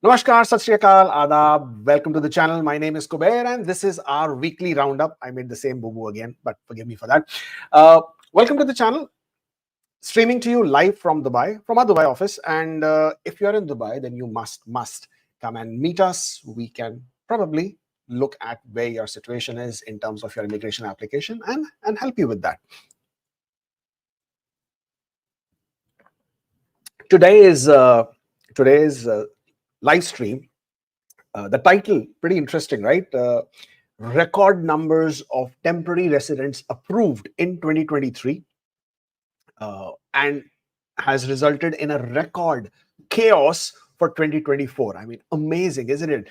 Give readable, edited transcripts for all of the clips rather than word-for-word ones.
Namaskar, Sat Shri Akal, Adab. Welcome to the channel. My name is Kubeir, and this is our weekly roundup. I made the same boo-boo again, but forgive me for that. Welcome to the channel. Streaming to you live from Dubai, from our Dubai office. And if you're in Dubai, then you must come and meet us. We can probably look at where your situation is in terms of your immigration application and help you with that. Today's live stream. The title, pretty interesting, right? Record numbers of temporary residents approved in 2023 and has resulted in a record chaos for 2024. I mean, amazing, isn't it?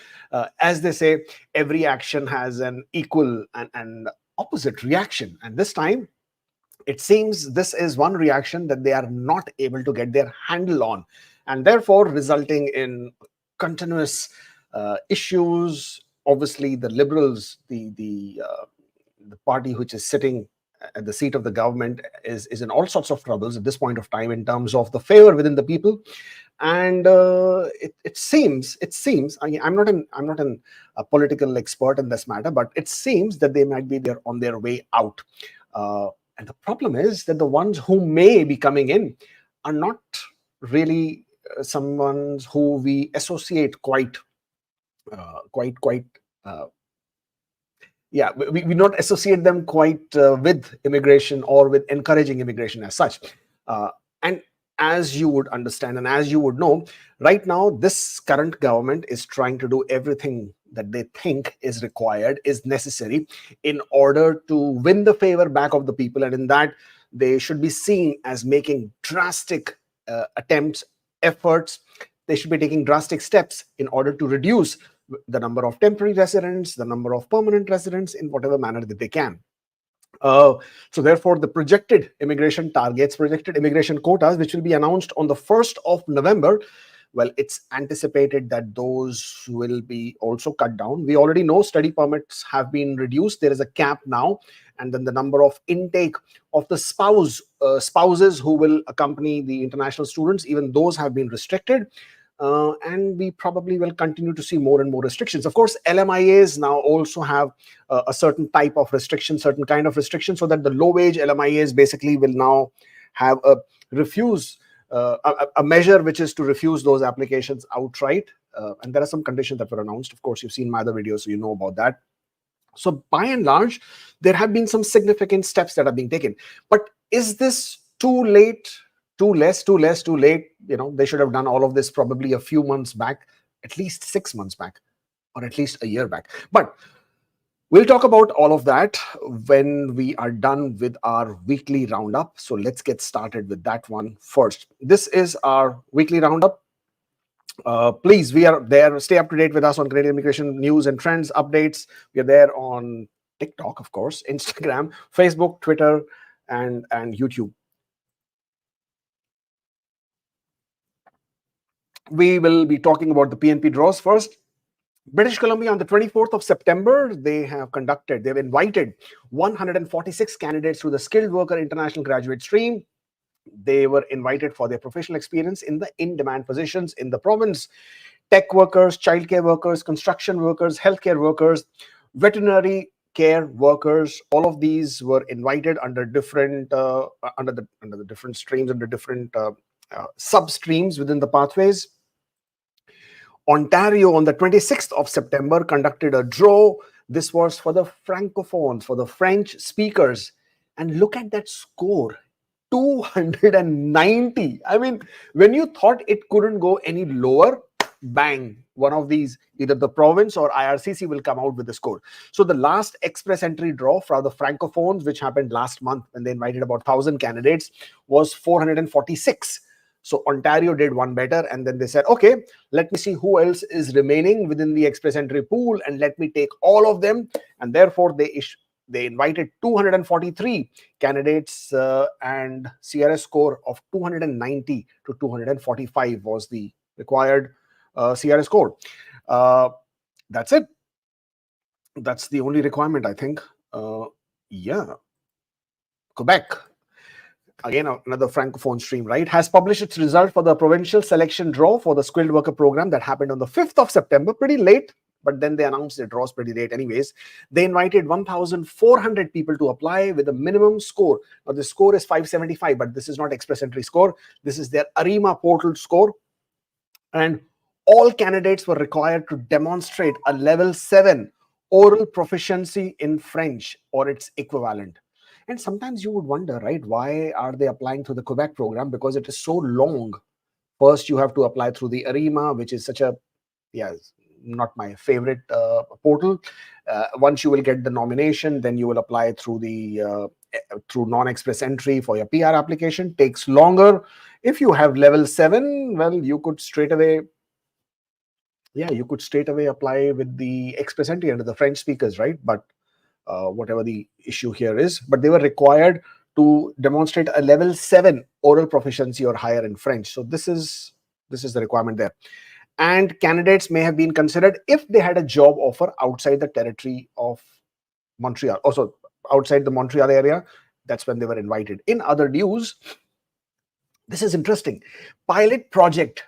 As they say, every action has an equal and opposite reaction. And this time, it seems this is one reaction that they are not able to get their handle on, and therefore resulting in continuous issues. Obviously, the Liberals, the party which is sitting at the seat of the government, is in all sorts of troubles at this point of time in terms of the favor within the people. And it seems. I mean, I'm not a political expert in this matter, but it seems that they might be there on their way out. And the problem is that the ones who may be coming in are not really someone who we associate quite we not associate them quite with immigration or with encouraging immigration as such. And as you would understand and as you would know, right now this current government is trying to do everything that they think is required, is necessary, in order to win the favor back of the people. And in that, they should be seen as making drastic attempts, efforts. They should be taking drastic steps in order to reduce the number of temporary residents, the number of permanent residents, in whatever manner that they can. So therefore, the projected immigration targets, projected immigration quotas, which will be announced on the 1st of November, well, it's anticipated that those will be also cut down. We already know study permits have been reduced. There is a cap now. And then the number of intake of the spouses who will accompany the international students, even those have been restricted. And we probably will continue to see more and more restrictions. Of course, LMIAs now also have a certain type of restriction, certain kind of restriction, so that the low-wage LMIAs basically will now have a measure which is to refuse those applications outright. And there are some conditions that were announced. Of course, you've seen my other videos, so you know about that. So by and large, there have been some significant steps that are being taken. But is this too late? Too late? You know, they should have done all of this probably a few months back, at least 6 months back, or at least a year back. But we'll talk about all of that when we are done with our weekly roundup. So let's get started with that one first. This is our weekly roundup. Please, we are there. Stay up to date with us on Canadian immigration news and trends, updates. We are there on TikTok, of course, Instagram, Facebook, Twitter, and YouTube. We will be talking about the PNP draws first. British Columbia, on the 24th of September, they've invited 146 candidates through the Skilled Worker International Graduate Stream. They were invited for their professional experience in the in-demand positions in the province. Tech workers, childcare workers, construction workers, healthcare workers, veterinary care workers, all of these were invited under different under the different streams, under different sub-streams within the pathways. Ontario, on the 26th of September, conducted a draw. This was for the Francophones, for the French speakers. And look at that score, 290. I mean, when you thought it couldn't go any lower, bang, one of these, either the province or IRCC will come out with the score. So the last express entry draw for the Francophones, which happened last month when they invited about 1,000 candidates, was 446. So Ontario did one better, and then they said, okay, let me see who else is remaining within the express entry pool, and let me take all of them. And therefore, they invited 243 candidates, and CRS score of 290 to 245 was the required CRS score. That's it. That's the only requirement, I think. Yeah. Quebec. again, another francophone stream, right, has published its result for the provincial selection draw for the skilled worker program that happened on the 5th of September, pretty late, but then they announced the draws pretty late anyways. They invited 1,400 people to apply with a minimum score. Now, the score is 575, but this is not express entry score. This is their ARIMA portal score. And all candidates were required to demonstrate a level 7 oral proficiency in French or its equivalent. And sometimes you would wonder, right, why are they applying through the Quebec program? Because it is so long. First, you have to apply through the ARIMA, which is such a, not my favorite portal. Once you will get the nomination, then you will apply through the through non-express entry for your PR application. Takes longer. If you have level 7, well, you could straight away apply with the express entry under the French speakers, right? But whatever the issue here is, but they were required to demonstrate a level 7 oral proficiency or higher in French. So this is the requirement there. And candidates may have been considered if they had a job offer outside the territory of Montreal, also outside the Montreal area. That's when they were invited. In other news, this is interesting. Pilot project.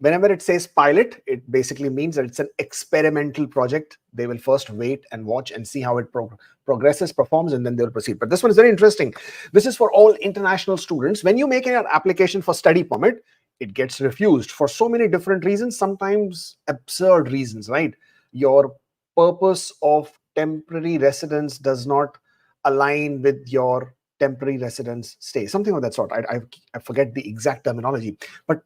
Whenever it says pilot, it basically means that it's an experimental project. They will first wait and watch and see how it progresses, performs, and then they will proceed. But this one is very interesting. This is for all international students. When you make an application for study permit, it gets refused for so many different reasons, sometimes absurd reasons, right? Your purpose of temporary residence does not align with your temporary residence stay, something of that sort. I forget the exact terminology, but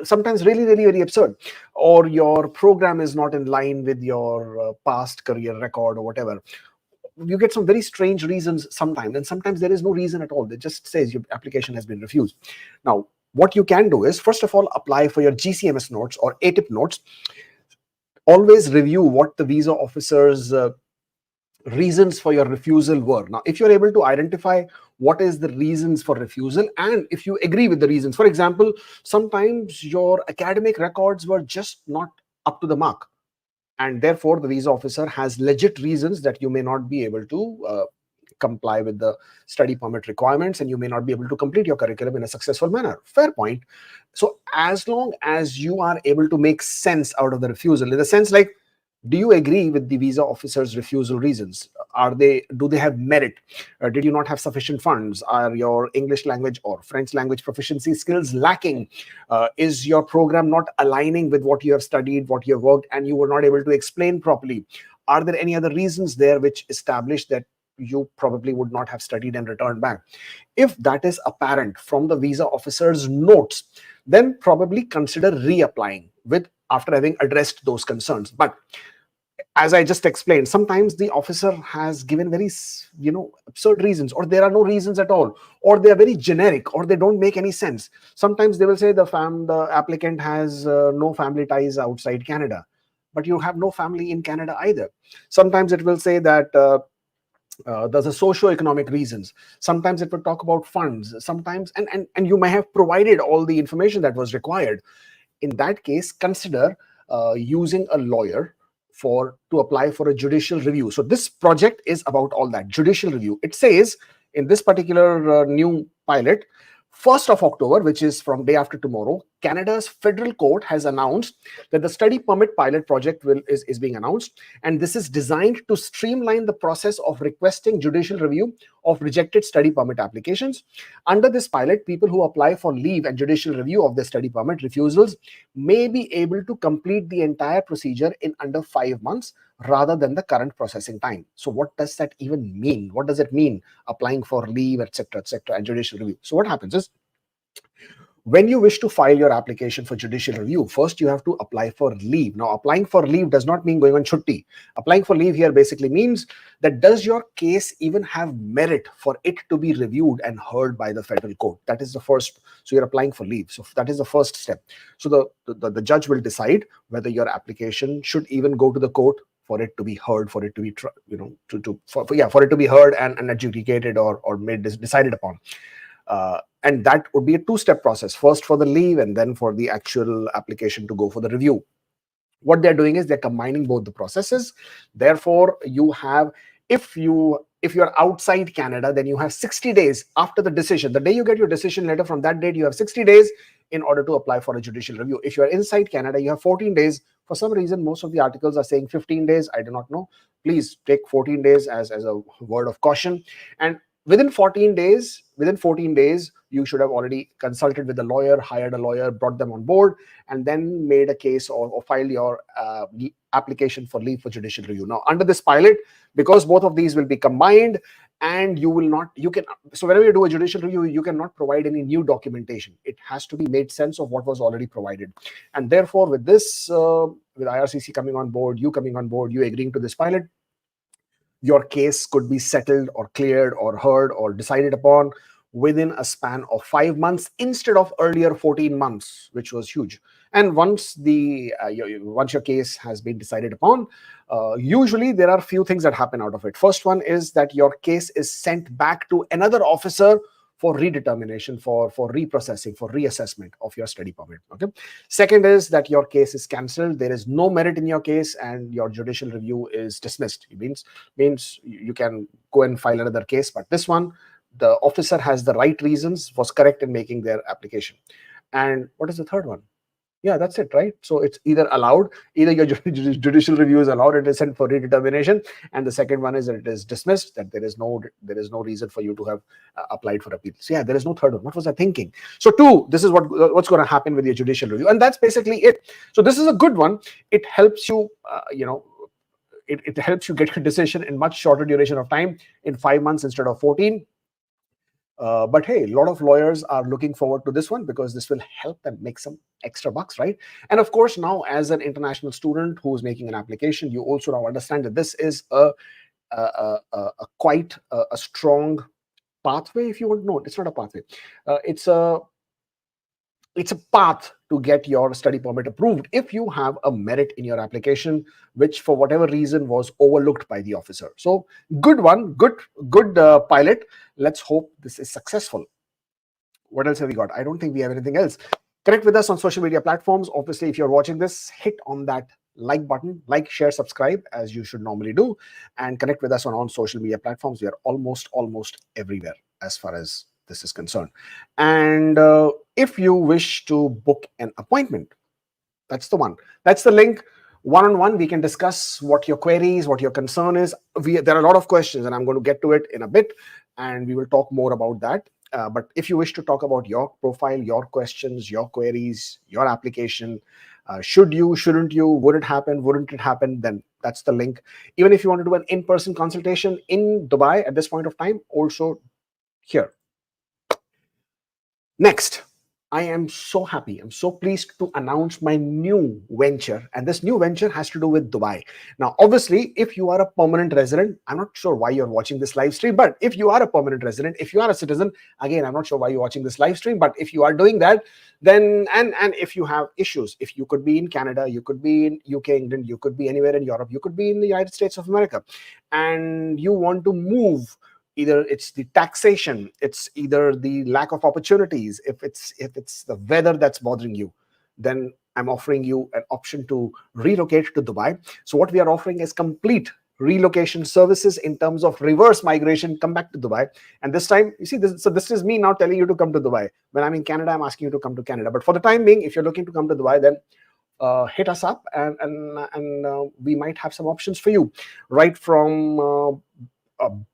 sometimes really, really very absurd. Or your program is not in line with your past career record or whatever. You get some very strange reasons sometimes, and sometimes there is no reason at all. It just says your application has been refused. Now, what you can do is, first of all, apply for your GCMS notes or ATIP notes. Always review what the visa officer's reasons for your refusal were. Now, if you're able to identify what is the reasons for refusal, and if you agree with the reasons, for example, sometimes your academic records were just not up to the mark, and therefore the visa officer has legit reasons that you may not be able to comply with the study permit requirements, and you may not be able to complete your curriculum in a successful manner. Fair point. So as long as you are able to make sense out of the refusal, in the sense like, do you agree with the visa officer's refusal reasons? Do they have merit? Did you not have sufficient funds? Are your English language or French language proficiency skills lacking? Is your program not aligning with what you have studied, what you have worked, and you were not able to explain properly? Are there any other reasons there which establish that you probably would not have studied and returned back? If that is apparent from the visa officer's notes, then probably consider reapplying after having addressed those concerns. But as I just explained, sometimes the officer has given very, absurd reasons, or there are no reasons at all, or they are very generic, or they don't make any sense. Sometimes they will say the applicant has no family ties outside Canada, but you have no family in Canada either. Sometimes it will say that there's a socio-economic reasons. Sometimes it will talk about funds. Sometimes, and you may have provided all the information that was required. In that case, consider using a lawyer to apply for a judicial review. So this project is about all that, judicial review. It says in this particular new pilot, 1st of October, which is from day after tomorrow, Canada's federal court has announced that the study permit pilot project is being announced, and this is designed to streamline the process of requesting judicial review of rejected study permit applications. Under this pilot, people who apply for leave and judicial review of their study permit refusals may be able to complete the entire procedure in under 5 months rather than the current processing time. So what does that even mean? What does it mean, applying for leave, etc., and judicial review? So what happens is, when you wish to file your application for judicial review, first you have to apply for leave. Now, applying for leave does not mean going on chutti. Applying for leave here basically means that does your case even have merit for it to be reviewed and heard by the federal court? That is the first. So you're applying for leave. So that is the first step. So the judge will decide whether your application should even go to the court for it to be heard, for it to be for it to be heard and adjudicated or made decided upon. And that would be a two-step process, first for the leave and then for the actual application to go for the review. What they're doing is they're combining both the processes. Therefore, you have If you're outside Canada, then you have 60 days after the decision. The day you get your decision letter, from that date, you have 60 days in order to apply for a judicial review. If you are inside Canada, you have 14 days. For some reason, most of the articles are saying 15 days. I do not know. Please take 14 days as a word of caution. And within 14 days, you should have already consulted with a lawyer, hired a lawyer, brought them on board, and then made a case or filed your application for leave for judicial review. Now, under this pilot, because both of these will be combined, and you can, so whenever you do a judicial review, you cannot provide any new documentation. It has to be made sense of what was already provided. And therefore, with this, with IRCC coming on board, you agreeing to this pilot, your case could be settled or cleared or heard or decided upon within a span of 5 months instead of earlier 14 months, which was huge. And once your case has been decided upon, usually there are few things that happen out of it. First one is that your case is sent back to another officer for redetermination, for reprocessing, for reassessment of your study permit. Okay. Second is that your case is cancelled. There is no merit in your case, and your judicial review is dismissed. It means you can go and file another case. But this one, the officer has the right reasons, was correct in making their application. And what is the third one? Yeah, that's it, right? So it's either allowed, either your judicial review is allowed, it is sent for redetermination, and the second one is that it is dismissed, that there is no reason for you to have applied for appeal. So yeah, there is no third one. What was I thinking? So two, this is what's going to happen with your judicial review, and that's basically it. So this is a good one. It helps you, it helps you get your decision in much shorter duration of time, in 5 months instead of 14. But hey, a lot of lawyers are looking forward to this one because this will help them make some extra bucks, right? And of course, now as an international student who's making an application, you also now understand that this is quite a strong pathway, if you want. No, it's not a pathway. It's a path to get your study permit approved if you have a merit in your application, which for whatever reason was overlooked by the officer. So good one, good pilot. Let's hope this is successful. What else have we got? I don't think we have anything else. Connect with us on social media platforms. Obviously, if you're watching this, hit on that like button, like, share, subscribe, as you should normally do, and connect with us on social media platforms. We are almost everywhere as far as this is concerned. And if you wish to book an appointment, that's the one. That's the link. One-on-one, we can discuss what your queries, what your concern is. There are a lot of questions, and I'm going to get to it in a bit, and we will talk more about that. But if you wish to talk about your profile, your questions, your queries, your application, should you, shouldn't you, would it happen, wouldn't it happen, then that's the link. Even if you want to do an in-person consultation in Dubai at this point of time, also here. Next, I am so happy, I'm so pleased to announce my new venture, and this new venture has to do with Dubai. Now, obviously, if you are a permanent resident, I'm not sure why you're watching this live stream, but if you are a permanent resident, if you are a citizen, again, I'm not sure why you're watching this live stream, but if you are doing that, then, and if you have issues, if you could be in Canada, you could be in UK, England, you could be anywhere in Europe, you could be in the United States of America, and you want to move, either it's the taxation, it's either the lack of opportunities, if it's the weather that's bothering you, then I'm offering you an option to relocate to Dubai. So what we are offering is complete relocation services in terms of reverse migration. Come back to Dubai, and this time, you see, this is me now telling you to come to Dubai. When I'm in Canada, I'm asking you to come to Canada. But for the time being, if you're looking to come to Dubai, then hit us up, and we might have some options for you, right from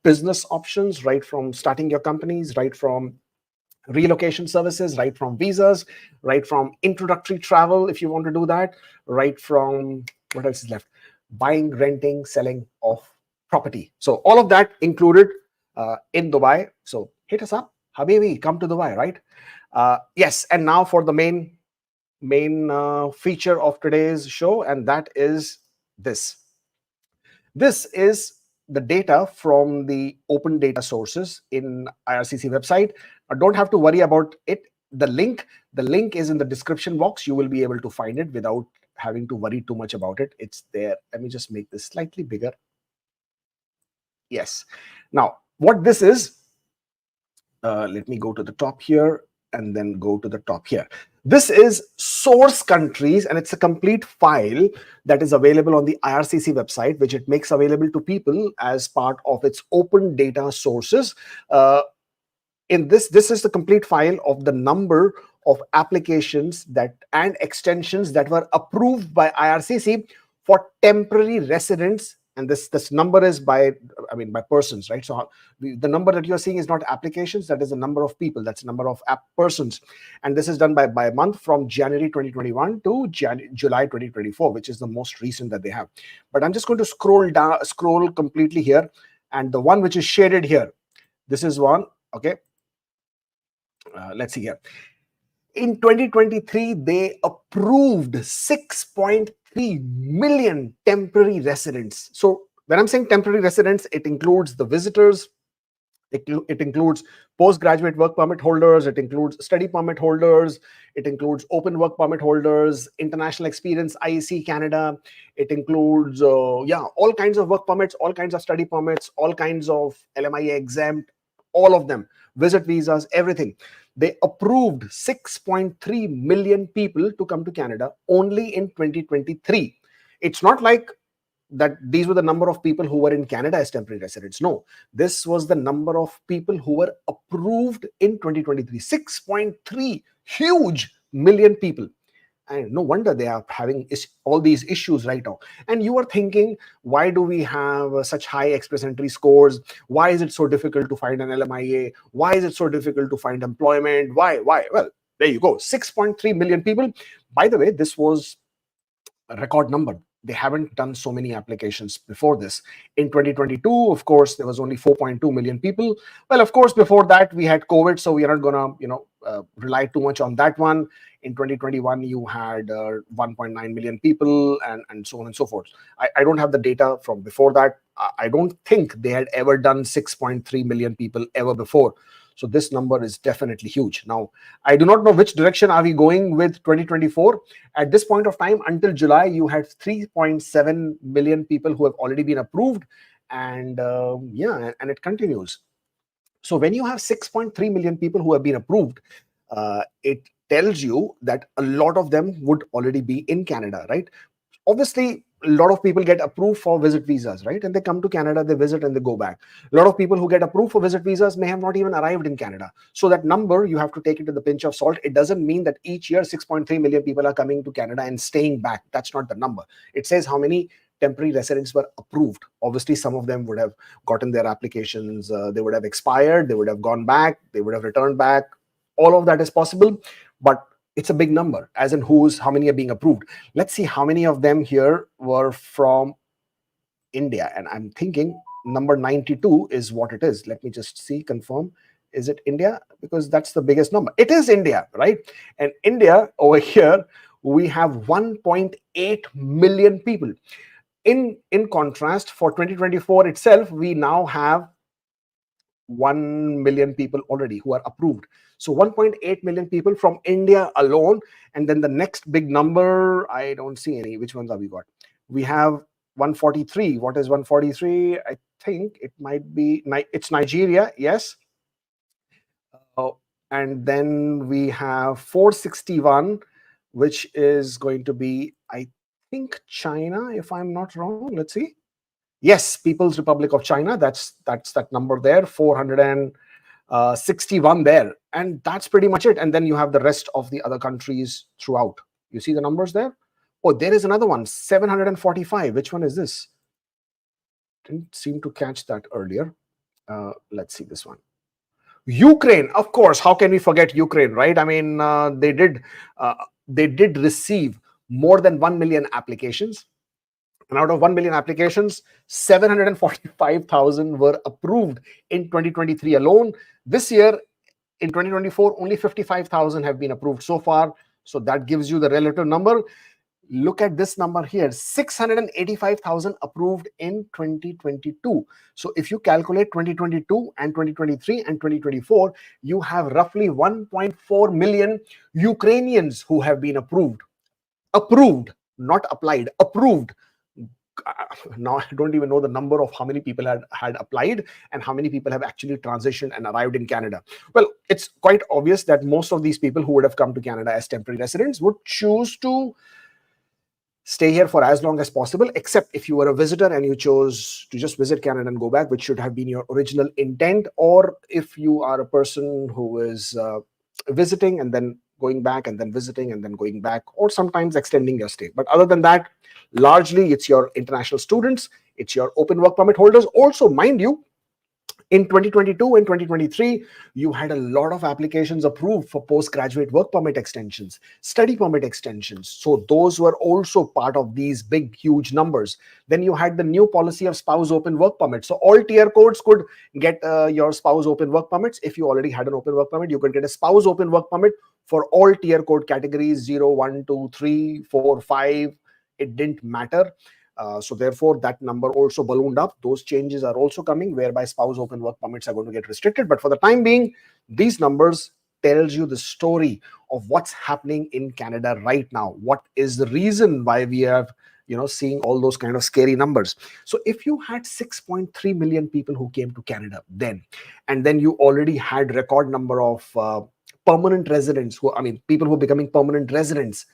business options, right from starting your companies, right from relocation services, right from visas, right from introductory travel if you want to do that, right from, what else is left, buying, renting, selling of property. So all of that included in Dubai. So hit us up, Habibi, come to Dubai, right? Yes, and now for the main feature of today's show, and that is this. This is the data from the open data sources in IRCC website. Don't have to worry about it. The link is in the description box. You will be able to find it without having to worry too much about it. It's there. Let me just make this slightly bigger. Yes. Now, what this is, let me go to the top here and then go to the top here. This is source countries, and it's a complete file that is available on the IRCC website, which it makes available to people as part of its open data sources. In this is the complete file of the number of applications that and extensions that were approved by IRCC for temporary residents, and this number is by persons, right? So the number that you're seeing is not applications, that is the number of people, that's the number of persons, and this is done by month from January 2021 to July 2024, which is the most recent that they have. But I'm just going to scroll completely here, and the one which is shaded here, this is one. Okay, let's see here. In 2023, they approved 6.3 million temporary residents. So when I'm saying temporary residents, it includes the visitors, it includes postgraduate work permit holders, it includes study permit holders, it includes open work permit holders, international experience, IEC Canada, it includes all kinds of work permits, all kinds of study permits, all kinds of LMIA exempt, all of them, visit visas, everything. They approved 6.3 million people to come to Canada only in 2023. It's not like that these were the number of people who were in Canada as temporary residents. No, this was the number of people who were approved in 2023. 6.3 huge million people. And no wonder they are having all these issues right now. And you are thinking, why do we have such high express entry scores? Why is it so difficult to find an LMIA? Why is it so difficult to find employment? Why? Well, there you go. 6.3 million people. By the way, this was a record number. They haven't done so many applications before this. In 2022, of course, there was only 4.2 million people. Well, of course, before that, we had COVID, so we are not going to, rely too much on that one. In 2021, you had 1.9 million people and so on and so forth. I don't have the data from before that. I don't think they had ever done 6.3 million people ever before. So this number is definitely huge. Now, I do not know which direction are we going with 2024. At this point of time, until July, you had 3.7 million people who have already been approved. And and it continues. So when you have 6.3 million people who have been approved, it tells you that a lot of them would already be in Canada, right? Obviously, a lot of people get approved for visit visas, right? And they come to Canada, they visit and they go back. A lot of people who get approved for visit visas may have not even arrived in Canada. So that number, you have to take it with a pinch of salt. It doesn't mean that each year 6.3 million people are coming to Canada and staying back. That's not the number. It says how many temporary residents were approved. Obviously, some of them would have gotten their applications, they would have expired, they would have gone back, they would have returned back. All of that is possible, but it's a big number, as in how many are being approved. Let's see how many of them here were from India. And I'm thinking number 92 is what it is. Let me just see, confirm. Is it India? Because that's the biggest number. It is India, right? And India, over here, we have 1.8 million people. In contrast, for 2024 itself, we now have 1 million people already who are approved. So 1.8 million people from India alone. And then the next big number, I don't see any. Which ones have we got? We have 143. What is 143? I think it might be, it's Nigeria, yes. And then we have 461, which is going to be, I think, China, if I'm not wrong. Let's see. Yes, People's Republic of China. That's that number there, 461 there. And that's pretty much it. And then you have the rest of the other countries throughout. You see the numbers there? Oh, there is another one, 745. Which one is this? Didn't seem to catch that earlier. Let's see this one. Ukraine, of course. How can we forget Ukraine, right? I mean, they did receive more than 1 million applications. And out of 1 million applications, 745,000 were approved in 2023 alone. This year, in 2024, only 55,000 have been approved so far. So that gives you the relative number. Look at this number here, 685,000 approved in 2022. So if you calculate 2022 and 2023 and 2024, you have roughly 1.4 million Ukrainians who have been approved. Approved, not applied, approved. now I don't even know the number of how many people had applied and how many people have actually transitioned and arrived in Canada. Well, it's quite obvious that most of these people who would have come to Canada as temporary residents would choose to stay here for as long as possible, except if you were a visitor and you chose to just visit Canada and go back, which should have been your original intent, or if you are a person who is visiting and then going back and then visiting and then going back, or sometimes extending your stay. But other than that, largely it's your international students, it's your open work permit holders. Also, mind you, in 2022 and 2023, you had a lot of applications approved for postgraduate work permit extensions, study permit extensions. So those were also part of these big, huge numbers. Then you had the new policy of spouse open work permits. So all tier codes could get your spouse open work permits. If you already had an open work permit, you could get a spouse open work permit for all tier code categories 0, 1, 2, 3, 4, 5. It didn't matter. So therefore, that number also ballooned up. Those changes are also coming, whereby spouse open work permits are going to get restricted. But for the time being, these numbers tells you the story of what's happening in Canada right now. What is the reason why we have, seeing all those kind of scary numbers? So if you had 6.3 million people who came to Canada then, and then you already had record number of permanent residents, people who are becoming permanent residents,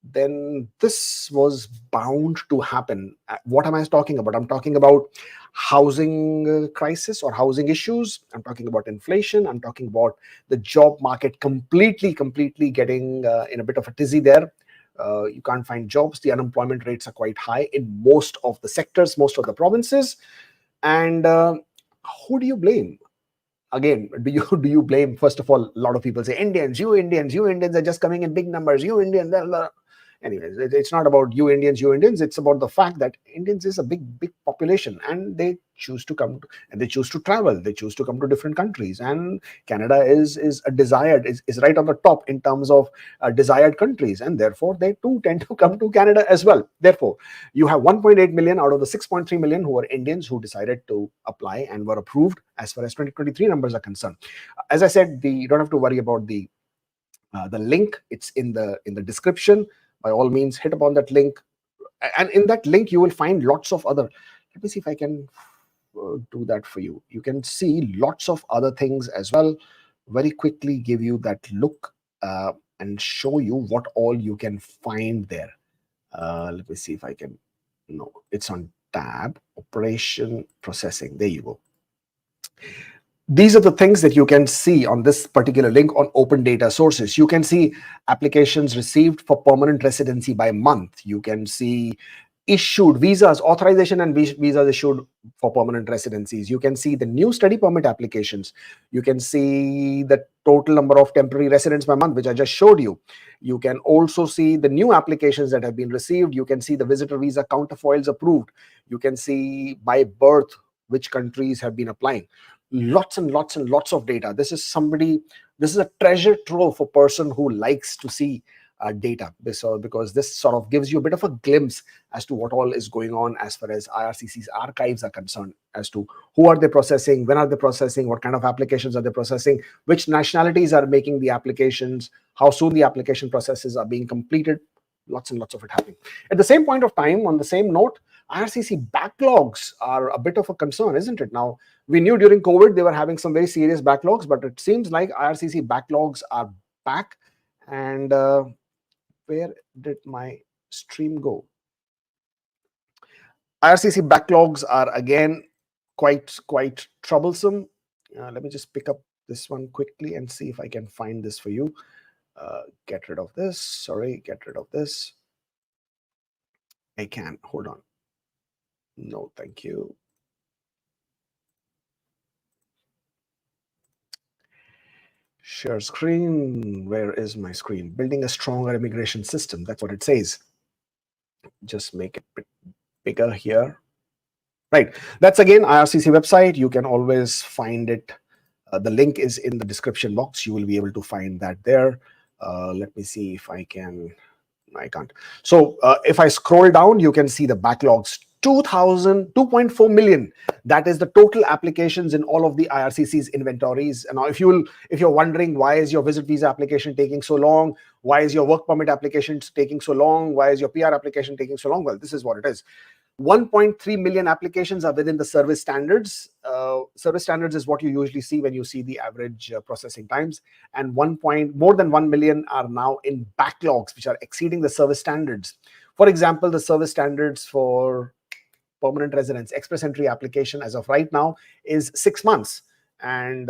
then this was bound to happen. What am I talking about? I'm talking about housing crisis or housing issues. I'm talking about inflation. I'm talking about the job market completely getting in a bit of a tizzy there. You can't find jobs. The unemployment rates are quite high in most of the sectors, most of the provinces. And who do you blame? Again, do you blame, first of all, a lot of people say, you Indians are just coming in big numbers, you Indians, blah, blah. Anyways, it's not about you Indians, it's about the fact that Indians is a big population, and they choose to come and they choose to travel, they choose to come to different countries, and Canada is a desired, is right on the top in terms of desired countries, and therefore they too tend to come to Canada as well. Therefore, you have 1.8 million out of the 6.3 million who are Indians who decided to apply and were approved as far as 2023 numbers are concerned. As I said, you don't have to worry about the link. It's in the description. By all means, hit upon that link, and in that link you will find lots of other, let me see if I can do that for you. You can see lots of other things as well. Very quickly give you that look and show you what all you can find there. Let me see if I can, no, it's on tab, operation processing. There you go. These are the things that you can see on this particular link on open data sources. You can see applications received for permanent residency by month. You can see issued visas, authorization and visas issued for permanent residencies. You can see the new study permit applications. You can see the total number of temporary residents by month, which I just showed you. You can also see the new applications that have been received. You can see the visitor visa counterfoils approved. You can see by birth which countries have been applying. Lots and lots and lots of data. This is a treasure trove for a person who likes to see data, because this sort of gives you a bit of a glimpse as to what all is going on as far as IRCC's archives are concerned, as to who are they processing, when are they processing, what kind of applications are they processing, which nationalities are making the applications, how soon the application processes are being completed. Lots and lots of it happening. At the same point of time, on the same note, IRCC backlogs are a bit of a concern, isn't it? Now, we knew during COVID they were having some very serious backlogs, but it seems like IRCC backlogs are back. And where did my stream go? IRCC backlogs are again quite troublesome. Let me just pick up this one quickly and see if I can find this for you. Get rid of this. Sorry, get rid of this. I can. Hold on. No, thank you. Share screen. Where is my screen? Building a stronger immigration system. That's what it says. Just make it a bit bigger here. Right. That's again IRCC website. You can always find it. The link is in the description box. You will be able to find that there. Let me see if I can. I can't. So if I scroll down, you can see the backlogs. 2.4 million. That is the total applications in all of the IRCC's inventories. And now, if you're wondering why is your visit visa application taking so long, why is your work permit application taking so long, why is your PR application taking so long? Well, this is what it is. 1.3 million applications are within the service standards. Service standards is what you usually see when you see the average processing times. And more than 1 million are now in backlogs, which are exceeding the service standards. For example, the service standards for permanent residence express entry application as of right now is 6 months. And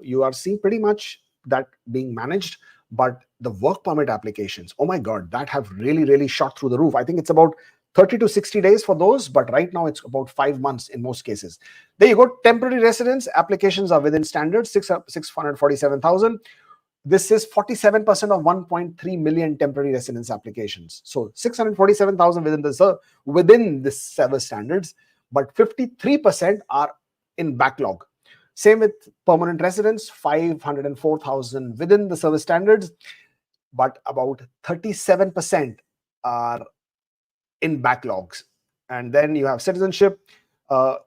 you are seeing pretty much that being managed. But the work permit applications, oh my God, that have really shot through the roof. I think it's about 30 to 60 days for those, but right now it's about 5 months in most cases. There you go. Temporary residence applications are within standards, 647,000. This is 47% of 1.3 million temporary residence applications. So 647,000 within the service standards, but 53% are in backlog. Same with permanent residents, 504,000 within the service standards, but about 37% are in backlogs. And then you have citizenship.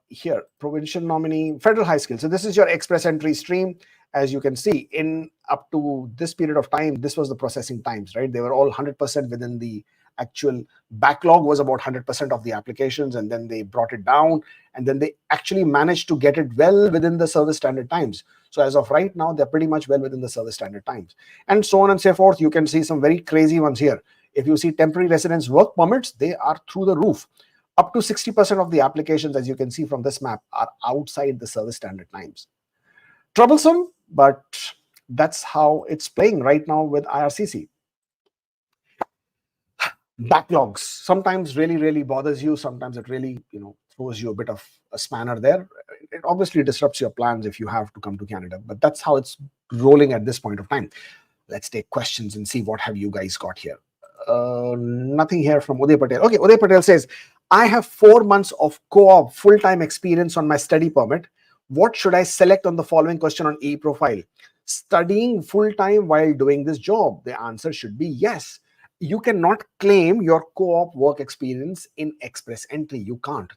Here, provincial nominee, federal high skill. So this is your express entry stream. As you can see, in up to this period of time, this was the processing times, right? They were all 100% within the actual backlog, was about 100% of the applications, and then they brought it down, and then they actually managed to get it well within the service standard times. So as of right now, they're pretty much well within the service standard times, and so on and so forth. You can see some very crazy ones here. If you see temporary residence work permits, they are through the roof. Up to 60% of the applications, as you can see from this map, are outside the service standard times. Troublesome, but that's how it's playing right now with IRCC. Backlogs sometimes really bothers you. Sometimes it really, throws you a bit of a spanner there. It obviously disrupts your plans if you have to come to Canada, but that's how it's rolling at this point of time. Let's take questions and see what have you guys got here. Nothing here from Uday Patel. Okay, Uday Patel says, I have 4 months of co-op full-time experience on my study permit. What should I select on the following question on e-profile? Studying full-time while doing this job? The answer should be yes. You cannot claim your co-op work experience in express entry. You can't,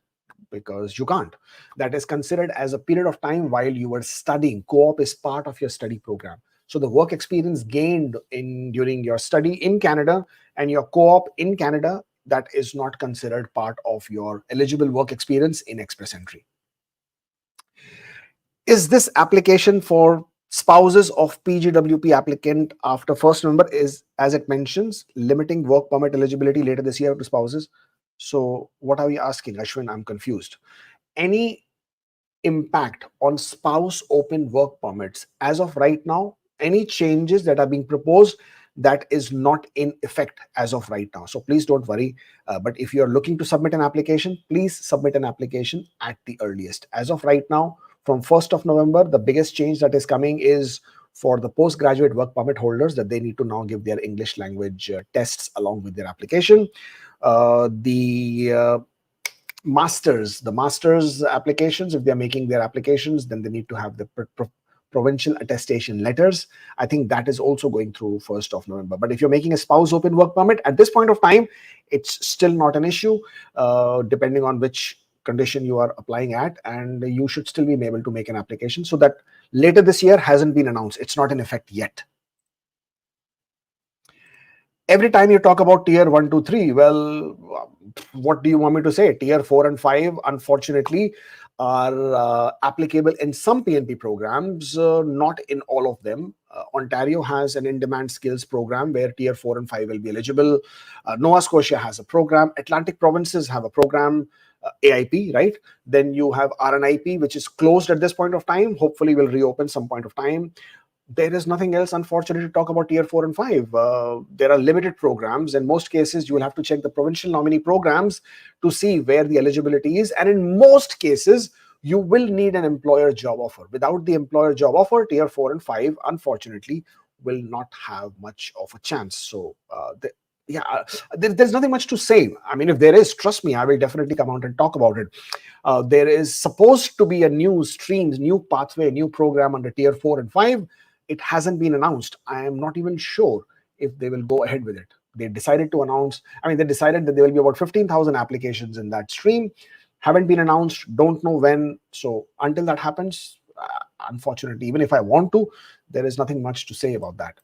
because you can't. That is considered as a period of time while you were studying. Co-op is part of your study program. So the work experience gained during your study in Canada and your co-op in Canada, that is not considered part of your eligible work experience in express entry. Is this application for spouses of PGWP applicant after 1st November is, as it mentions, limiting work permit eligibility later this year to spouses? So what are we asking, Ashwin? I'm confused. Any impact on spouse open work permits as of right now? Any changes that are being proposed, that is not in effect as of right now. So please don't worry. But if you're looking to submit an application, please submit an application at the earliest. As of right now, from 1st of November, the biggest change that is coming is for the postgraduate work permit holders, that they need to now give their English language tests along with their application. The masters applications, if they're making their applications, then they need to have the provincial attestation letters. I think that is also going through 1st of November. But if you're making a spouse open work permit, at this point of time, it's still not an issue, depending on which condition you are applying at, and you should still be able to make an application. So that later this year hasn't been announced. It's not in effect yet. Every time you talk about tier 1, 2, 3, well, what do you want me to say? Tier 4 and 5, unfortunately, are applicable in some PNP programs, not in all of them. Ontario has an in-demand skills program where tier 4 and 5 will be eligible. Nova Scotia has a program. Atlantic provinces have a program, AIP, right? Then you have RNIP, which is closed at this point of time. Hopefully will reopen some point of time. There is nothing else, unfortunately, to talk about tier 4 and 5. There are limited programs. In most cases, you will have to check the provincial nominee programs to see where the eligibility is. And in most cases, you will need an employer job offer. Without the employer job offer, tier 4 and 5, unfortunately, will not have much of a chance. So, there's nothing much to say. I mean, if there is, trust me, I will definitely come out and talk about it. There is supposed to be a new stream, new pathway, new program under tier 4 and 5. It hasn't been announced. I am not even sure if they will go ahead with it. They decided to announce, they decided that there will be about 15,000 applications in that stream. Haven't been announced, don't know when. So until that happens, unfortunately, even if I want to, there is nothing much to say about that.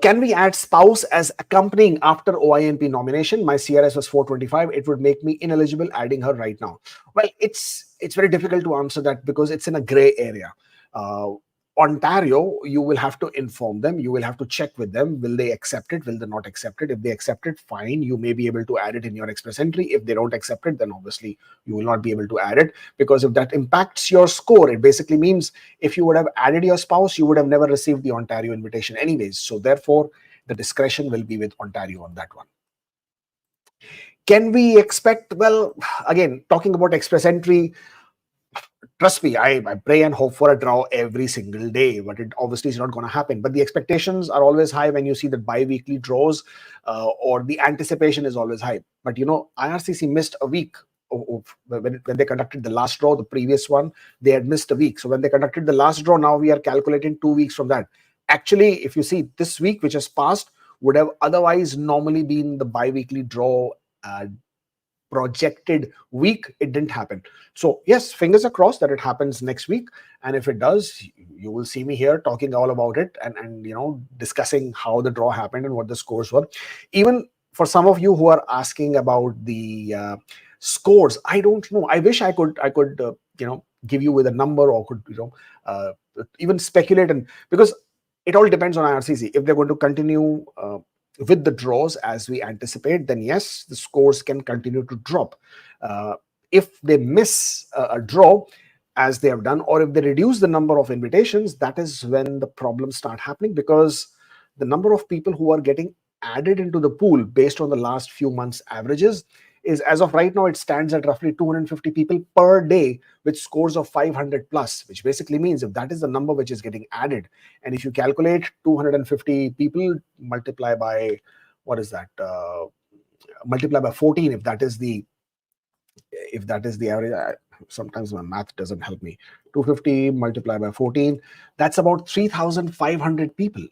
Can we add spouse as accompanying after OIMP nomination? My CRS was 425. It would make me ineligible adding her right now. Well, it's very difficult to answer that because it's in a gray area. Uh, Ontario, you will have to inform them. You will have to check with them. Will they accept it? Will they not accept it? If they accept it, fine. You may be able to add it in your express entry. If they don't accept it, then obviously you will not be able to add it, because if that impacts your score, it basically means if you would have added your spouse, you would have never received the Ontario invitation anyways. So therefore, the discretion will be with Ontario on that one. Can we expect, well, again, talking about express entry, trust me, I pray and hope for a draw every single day, but it obviously is not going to happen. But the expectations are always high when you see that bi-weekly draws, or the anticipation is always high. But IRCC missed a week. When they conducted the last draw, the previous one, they had missed a week. So when they conducted the last draw, now we are calculating 2 weeks from that. Actually, if you see this week, which has passed, would have otherwise normally been the bi-weekly draw projected week. It didn't happen. So yes, fingers are crossed that it happens next week. And if it does, you will see me here talking all about it and discussing how the draw happened and what the scores were. Even for some of you who are asking about the scores, I don't know. I wish I could give you with a number, or could even speculate, and because it all depends on IRCC. If they're going to continue with the draws as we anticipate, then yes, the scores can continue to drop. If they miss a draw, as they have done, or if they reduce the number of invitations, that is when the problems start happening, because the number of people who are getting added into the pool based on the last few months averages is, as of right now, it stands at roughly 250 people per day with scores of 500 plus, which basically means if that is the number which is getting added, and if you calculate 250 people multiply by, what is that, multiply by 14, if that is the average. Sometimes my math doesn't help me. 250 multiplied by 14, that's about 3,500 people.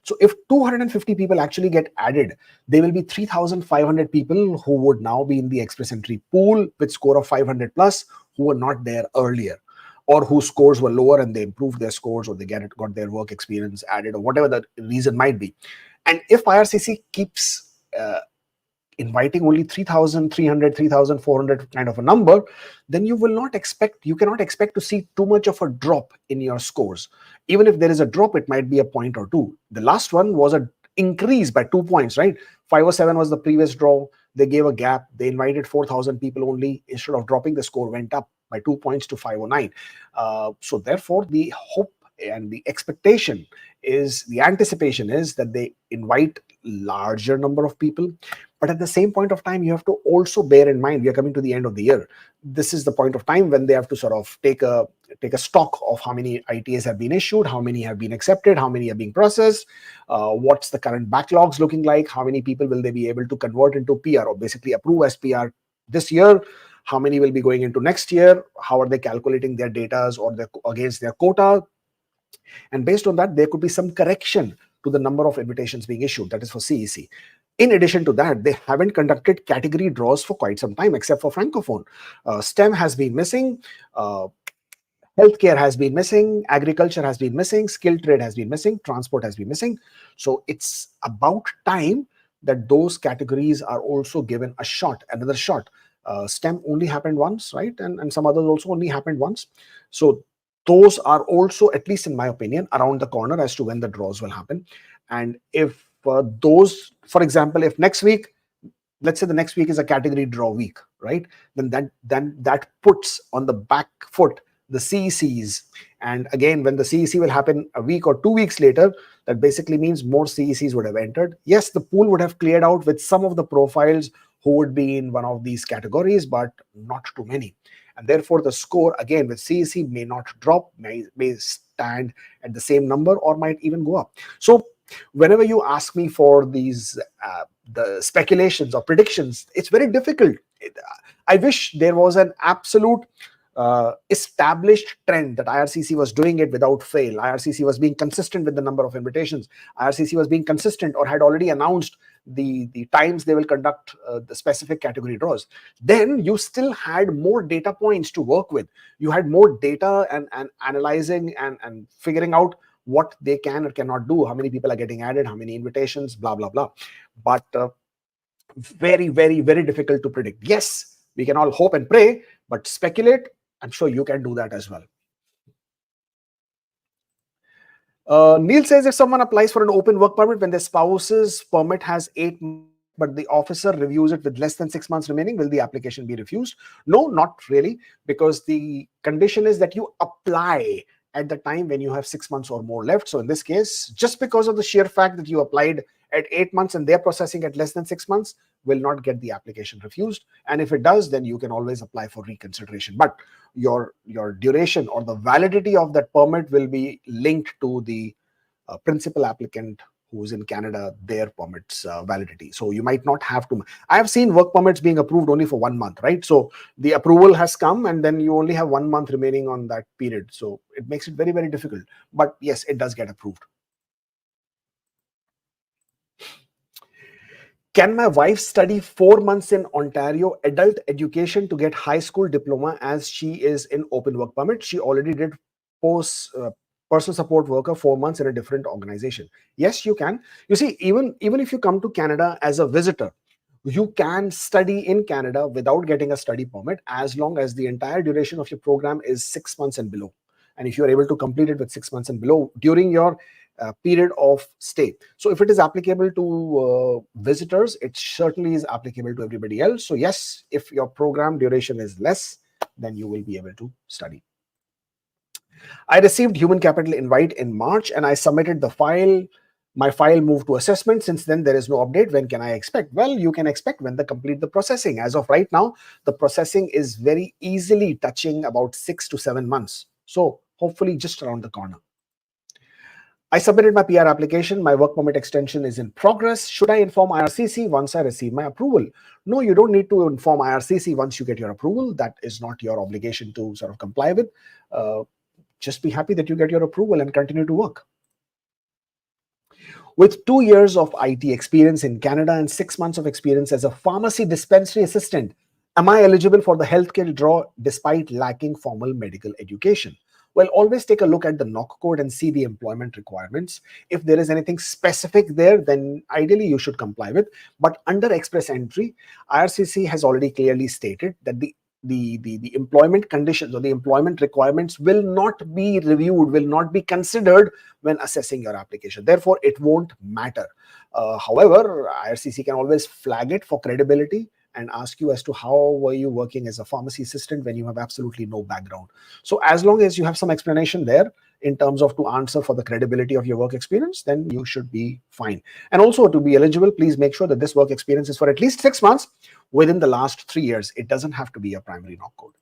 So if 250 people actually get added, there will be 3,500 people who would now be in the express entry pool with score of 500 plus, who were not there earlier, or whose scores were lower and they improved their scores, or they got their work experience added, or whatever the reason might be. And if IRCC keeps inviting only 3,300, 3,400 kind of a number, then you cannot expect to see too much of a drop in your scores. Even if there is a drop, it might be a point or two. The last one was an increase by 2 points, right? 507 was the previous draw. They gave a gap. They invited 4,000 people only. Instead of dropping, the score went up by 2 points to 509. So therefore, the hope and the expectation is, the anticipation is that they invite larger number of people. But at the same point of time, you have to also bear in mind, we are coming to the end of the year. This is the point of time when they have to sort of take a stock of how many ITAs have been issued, how many have been accepted, how many are being processed, what's the current backlogs looking like, how many people will they be able to convert into PR, or basically approve as PR this year, how many will be going into next year, how are they calculating their data or against their quota. And based on that, there could be some correction to the number of invitations being issued. That is for CEC. In addition to that, they haven't conducted category draws for quite some time, except for Francophone. STEM has been missing. Healthcare has been missing. Agriculture has been missing. Skilled trade has been missing. Transport has been missing. So it's about time that those categories are also given a shot, another shot. STEM only happened once, right? And some others also only happened once. So those are also, at least in my opinion, around the corner as to when the draws will happen. And if those, for example, if next week, let's say the next week is a category draw week, right? Then that puts on the back foot the CECs. And again, when the CEC will happen a week or 2 weeks later, that basically means more CECs would have entered. Yes, the pool would have cleared out with some of the profiles who would be in one of these categories, but not too many. And therefore, the score, again, with CEC may not drop, may stand at the same number, or might even go up. So whenever you ask me for these the speculations or predictions, it's very difficult. I wish there was an absolute established trend that IRCC was doing it without fail. IRCC was being consistent with the number of invitations. IRCC was being consistent, or had already announced the times they will conduct the specific category draws. Then you still had more data points to work with. You had more data and analyzing and figuring out what they can or cannot do, how many people are getting added, how many invitations, blah, blah, blah. But very, very, very difficult to predict. Yes, we can all hope and pray, but speculate, I'm sure you can do that as well. Neil says, if someone applies for an open work permit when their spouse's permit has 8 months, but the officer reviews it with less than 6 months remaining, will the application be refused? No, not really, because the condition is that you apply at the time when you have 6 months or more left. So in this case, just because of the sheer fact that you applied at 8 months and they're processing at less than 6 months, will not get the application refused. And if it does, then you can always apply for reconsideration. But your duration or the validity of that permit will be linked to the principal applicant who's in Canada, their permits validity. So you might not have to. I have seen work permits being approved only for 1 month, right? So the approval has come and then you only have 1 month remaining on that period. So it makes it very, very difficult. But yes, it does get approved. Can my wife study 4 months in Ontario adult education to get high school diploma as she is in open work permit? She already did personal support worker 4 months in a different organization. Yes, you can. You see, even if you come to Canada as a visitor, you can study in Canada without getting a study permit as long as the entire duration of your program is 6 months and below. And if you are able to complete it with 6 months and below during your period of stay. So if it is applicable to visitors, it certainly is applicable to everybody else. So yes, if your program duration is less, then you will be able to study. I received human capital invite in March and I submitted the file. My file moved to assessment. Since then, there is no update. When can I expect? Well, you can expect when they complete the processing. As of right now, the processing is very easily touching about 6 to 7 months. So hopefully just around the corner. I submitted my PR application. My work permit extension is in progress. Should I inform IRCC once I receive my approval? No, you don't need to inform IRCC once you get your approval. That is not your obligation to sort of comply with. Just be happy that you get your approval and continue to work. With 2 years of IT experience in Canada and 6 months of experience as a pharmacy dispensary assistant, am I eligible for the healthcare draw despite lacking formal medical education? Well, always take a look at the NOC code and see the employment requirements. If there is anything specific there, then ideally you should comply with. But under express entry, IRCC has already clearly stated that the employment conditions or the employment requirements will not be reviewed, will not be considered when assessing your application. Therefore, it won't matter. However, IRCC can always flag it for credibility and ask you as to how were you working as a pharmacy assistant when you have absolutely no background. So as long as you have some explanation there in terms of to answer for the credibility of your work experience, then you should be fine. And also to be eligible, please make sure that this work experience is for at least 6 months within the last 3 years. It doesn't have to be a primary NOC code.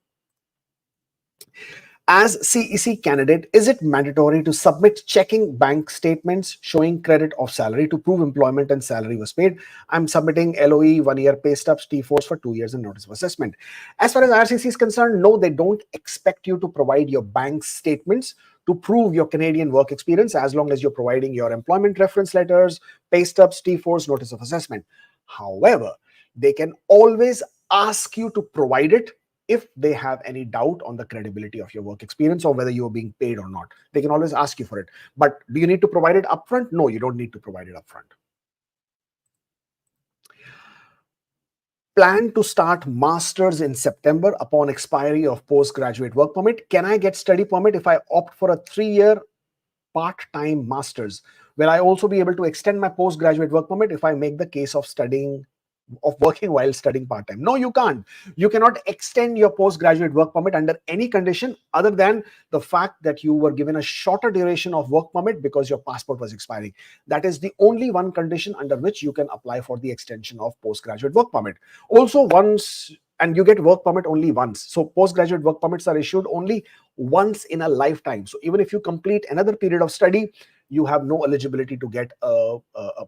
As CEC candidate, is it mandatory to submit checking bank statements showing credit of salary to prove employment and salary was paid? I'm submitting LOE, 1 year pay stubs, T4s for 2 years and notice of assessment. As far as IRCC is concerned, no, they don't expect you to provide your bank statements to prove your Canadian work experience as long as you're providing your employment reference letters, pay stubs, T4s, notice of assessment. However, they can always ask you to provide it if they have any doubt on the credibility of your work experience or whether you are being paid or not. They can always ask you for it. But do you need to provide it upfront? No, you don't need to provide it upfront. Plan to start masters in September upon expiry of postgraduate work permit. Can I get study permit if I opt for a 3-year part-time masters? Will I also be able to extend my postgraduate work permit if I make the case of working while studying part-time? No, you can't. You cannot extend your postgraduate work permit under any condition other than the fact that you were given a shorter duration of work permit because your passport was expiring. That is the only one condition under which you can apply for the extension of postgraduate work permit. Also, and you get work permit only once. So postgraduate work permits are issued only once in a lifetime. So even if you complete another period of study, you have no eligibility to get a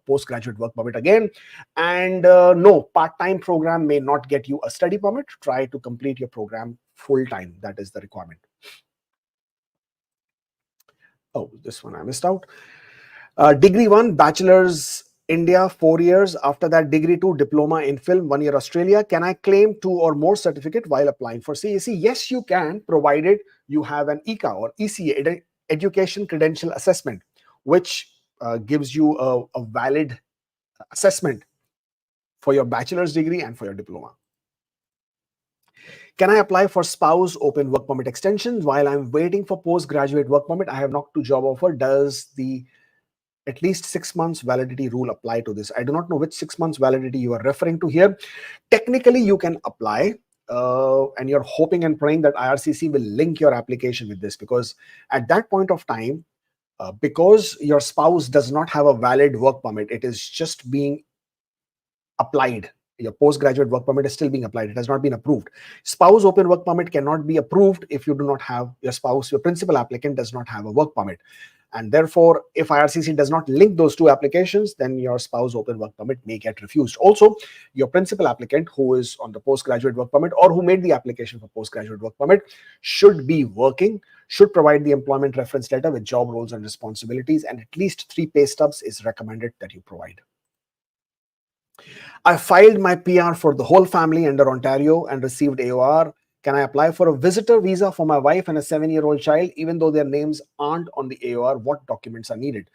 postgraduate work permit again. And no, part-time program may not get you a study permit. Try to complete your program full-time. That is the requirement. Oh, this one I missed out. Degree 1, bachelor's India, 4 years. After that, degree 2, diploma in film, 1 year Australia. Can I claim 2 or more certificate while applying for CEC? Yes, you can, provided you have an ECA or ECA, Education Credential Assessment. which gives you a valid assessment for your bachelor's degree and for your diploma. Can I apply for spouse open work permit extensions while I'm waiting for postgraduate work permit? I have knocked to job offer. Does the at least 6 months validity rule apply to this? I do not know which 6 months validity you are referring to here. Technically, you can apply, and you're hoping and praying that IRCC will link your application with this, because at that point of time, because your spouse does not have a valid work permit, it is just being applied. Your postgraduate work permit is still being applied. It has not been approved. Spouse open work permit cannot be approved if you do not have your spouse, your principal applicant does not have a work permit. And therefore, if IRCC does not link those two applications, then your spouse open work permit may get refused. Also, your principal applicant who is on the postgraduate work permit or who made the application for postgraduate work permit should be working, should provide the employment reference letter with job roles and responsibilities, and at least 3 pay stubs is recommended that you provide. I filed my PR for the whole family under Ontario and received AOR. Can I apply for a visitor visa for my wife and a 7-year-old child, even though their names aren't on the AOR? What documents are needed?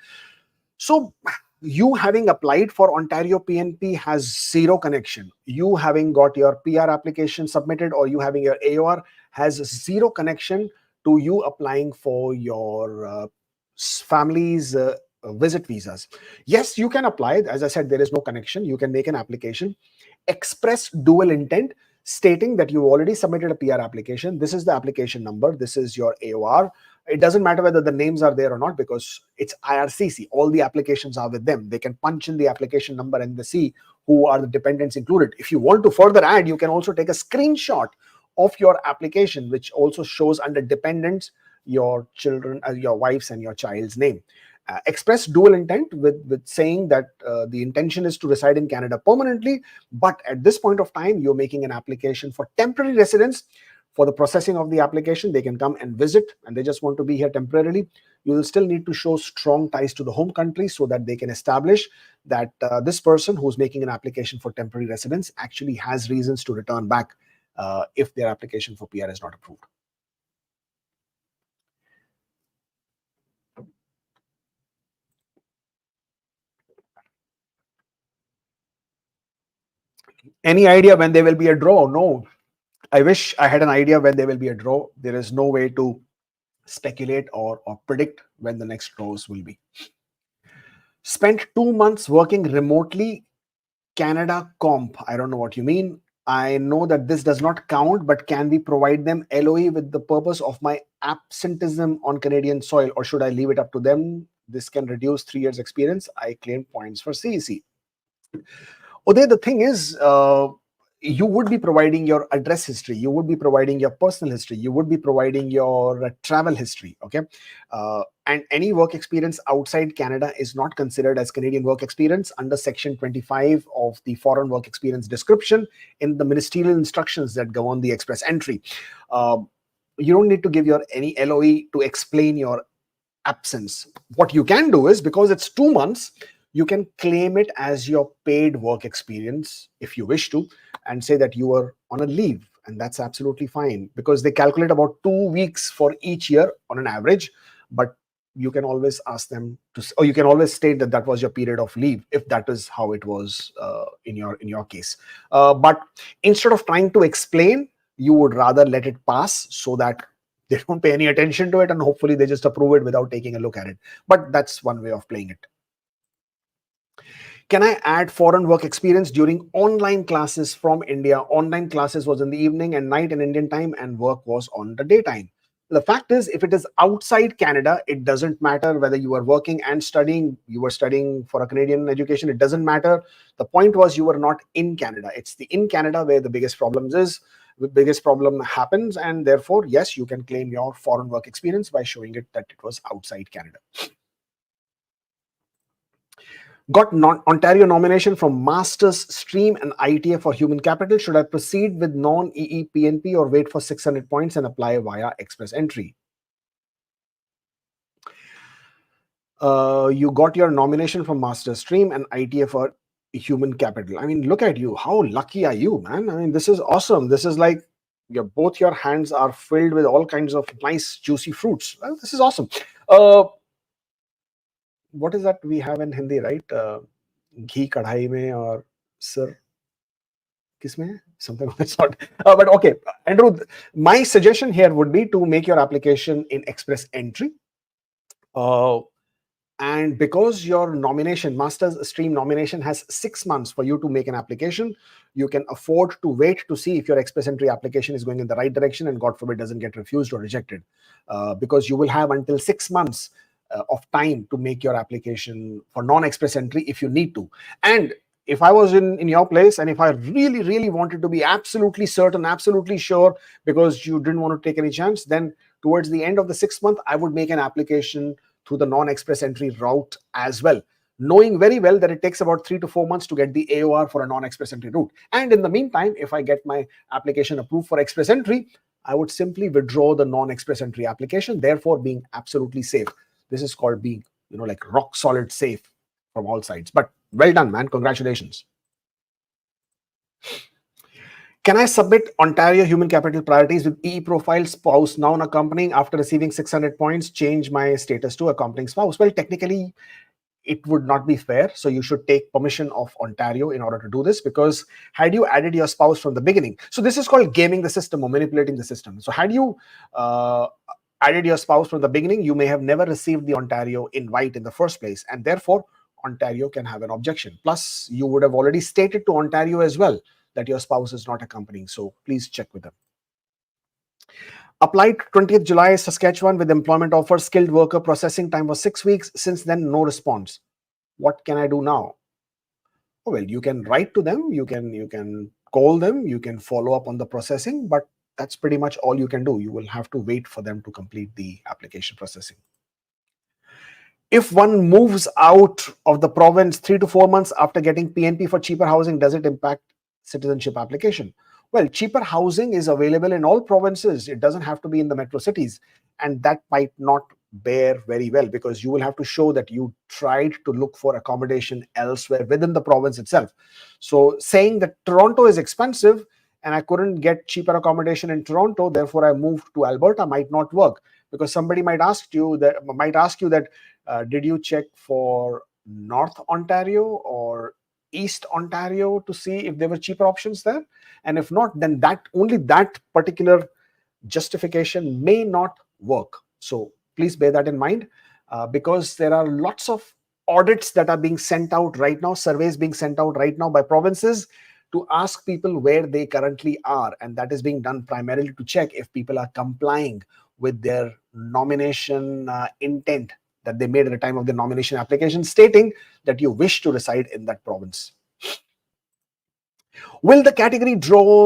So you having applied for Ontario PNP has zero connection. You having got your PR application submitted or you having your AOR has zero connection to you applying for your family's visit visas. Yes, you can apply. As I said, there is no connection. You can make an application. Express dual intent, stating that you already submitted a PR application. This is the application number. This is your AOR. It doesn't matter whether the names are there or not because it's IRCC. All the applications are with them. They can punch in the application number and they see who are the dependents included. If you want to further add, you can also take a screenshot of your application, which also shows under dependents your children, your wife's and your child's name. Express dual intent with saying that the intention is to reside in Canada permanently, but at this point of time, you're making an application for temporary residence. For the processing of the application, they can come and visit and they just want to be here temporarily. You will still need to show strong ties to the home country so that they can establish that this person who's making an application for temporary residence actually has reasons to return back if their application for PR is not approved. Any idea when there will be a draw? No. I wish I had an idea when there will be a draw. There is no way to speculate or predict when the next draws will be. Spent 2 months working remotely, Canada comp. I don't know what you mean. I know that this does not count, but can we provide them LOE with the purpose of my absenteeism on Canadian soil, or should I leave it up to them? This can reduce 3 years experience. I claim points for CEC. Uday, the thing is, you would be providing your address history, you would be providing your personal history, you would be providing your travel history, okay? And any work experience outside Canada is not considered as Canadian work experience under Section 25 of the Foreign Work Experience Description in the ministerial instructions that govern the express entry. You don't need to give your any LOE to explain your absence. What you can do is, because it's 2 months, you can claim it as your paid work experience if you wish to, and say that you were on a leave, and that's absolutely fine because they calculate about 2 weeks for each year on an average. But you can always ask them to, or you can always state that that was your period of leave if that is how it was in your case. But instead of trying to explain, you would rather let it pass so that they don't pay any attention to it, and hopefully they just approve it without taking a look at it. But that's one way of playing it. Can I add foreign work experience during online classes from India? Online classes was in the evening and night in Indian time, and work was on the daytime. The fact is, if it is outside Canada, it doesn't matter whether you are working and studying, you were studying for a Canadian education, it doesn't matter. The point was you were not in Canada. It's the in Canada where the biggest problem happens, and therefore, yes, you can claim your foreign work experience by showing it that it was outside Canada. Got Ontario nomination from Master's Stream and ITA for Human Capital. Should I proceed with non-EE PNP or wait for 600 points and apply via express entry? You got your nomination from Master's Stream and ITA for Human Capital. I mean, look at you. How lucky are you, man? I mean, this is awesome. This is like both your hands are filled with all kinds of nice, juicy fruits. Well, this is awesome. what is that we have in Hindi, right? Ghee kadhai mein or sir kisme hai? Something of that sort. But okay, Andrew, my suggestion here would be to make your application in express entry. And because your nomination, master's stream nomination, has 6 months for you to make an application, you can afford to wait to see if your express entry application is going in the right direction and God forbid doesn't get refused or rejected, because you will have until 6 months of time to make your application for non-express entry if you need to. And if I was in your place, and if I really wanted to be absolutely certain, absolutely sure, because you didn't want to take any chance, then towards the end of the 6th month, I would make an application through the non-express entry route as well, knowing very well that it takes about 3 to 4 months to get the AOR for a non-express entry route. And in the meantime, if I get my application approved for express entry, I would simply withdraw the non-express entry application, therefore being absolutely safe. This is called being, like rock solid safe from all sides. But well done, man. Congratulations. Can I submit Ontario Human Capital Priorities with e-profile spouse now accompanying after receiving 600 points, change my status to accompanying spouse? Well, technically, it would not be fair. So you should take permission of Ontario in order to do this, because had you added your spouse from the beginning, so this is called gaming the system or manipulating the system. So had you added your spouse from the beginning, you may have never received the Ontario invite in the first place, and therefore Ontario can have an objection. Plus, you would have already stated to Ontario as well that your spouse is not accompanying. So please check with them. Applied 20th July, Saskatchewan with employment offer, skilled worker, processing time was 6 weeks. Since then, no response. What can I do now? Oh, well, you can write to them, you can call them, you can follow up on the processing, but that's pretty much all you can do. You will have to wait for them to complete the application processing. If one moves out of the province 3 to 4 months after getting PNP for cheaper housing, does it impact citizenship application? Well, cheaper housing is available in all provinces. It doesn't have to be in the metro cities. And that might not bear very well, because you will have to show that you tried to look for accommodation elsewhere within the province itself. So saying that Toronto is expensive and I couldn't get cheaper accommodation in Toronto, therefore I moved to Alberta, might not work, because somebody might ask you that did you check for North Ontario or East Ontario to see if there were cheaper options there? And if not, then that particular justification may not work. So please bear that in mind, because there are lots of audits that are being sent out right now, surveys being sent out right now by provinces to ask people where they currently are. And that is being done primarily to check if people are complying with their nomination intent that they made at the time of the nomination application, stating that you wish to reside in that province. Will the category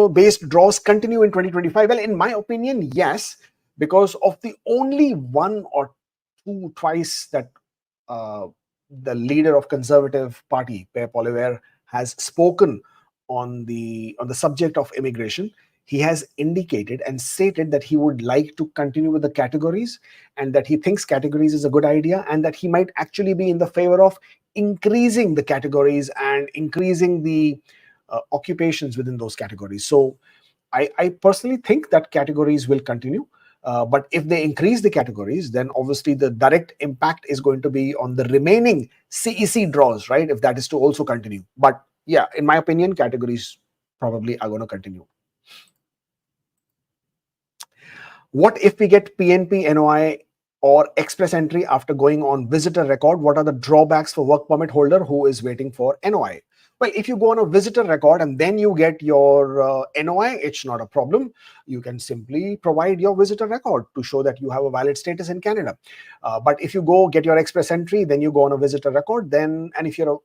based draws continue in 2025? Well, in my opinion, yes, because of the only one or twice that the leader of Conservative Party, Per Poilievre, has spoken on the subject of immigration. He has indicated and stated that he would like to continue with the categories, and that he thinks categories is a good idea, and that he might actually be in the favor of increasing the categories and increasing the occupations within those categories. So I personally think that categories will continue. But if they increase the categories, then obviously the direct impact is going to be on the remaining CEC draws, right? If that is to also continue. But yeah, in my opinion, categories probably are going to continue. What if we get PNP, NOI, or express entry after going on visitor record? What are the drawbacks for work permit holder who is waiting for NOI? Well, if you go on a visitor record and then you get your NOI, it's not a problem. You can simply provide your visitor record to show that you have a valid status in Canada. But if you go get your express entry, then you go on a visitor record, then if you're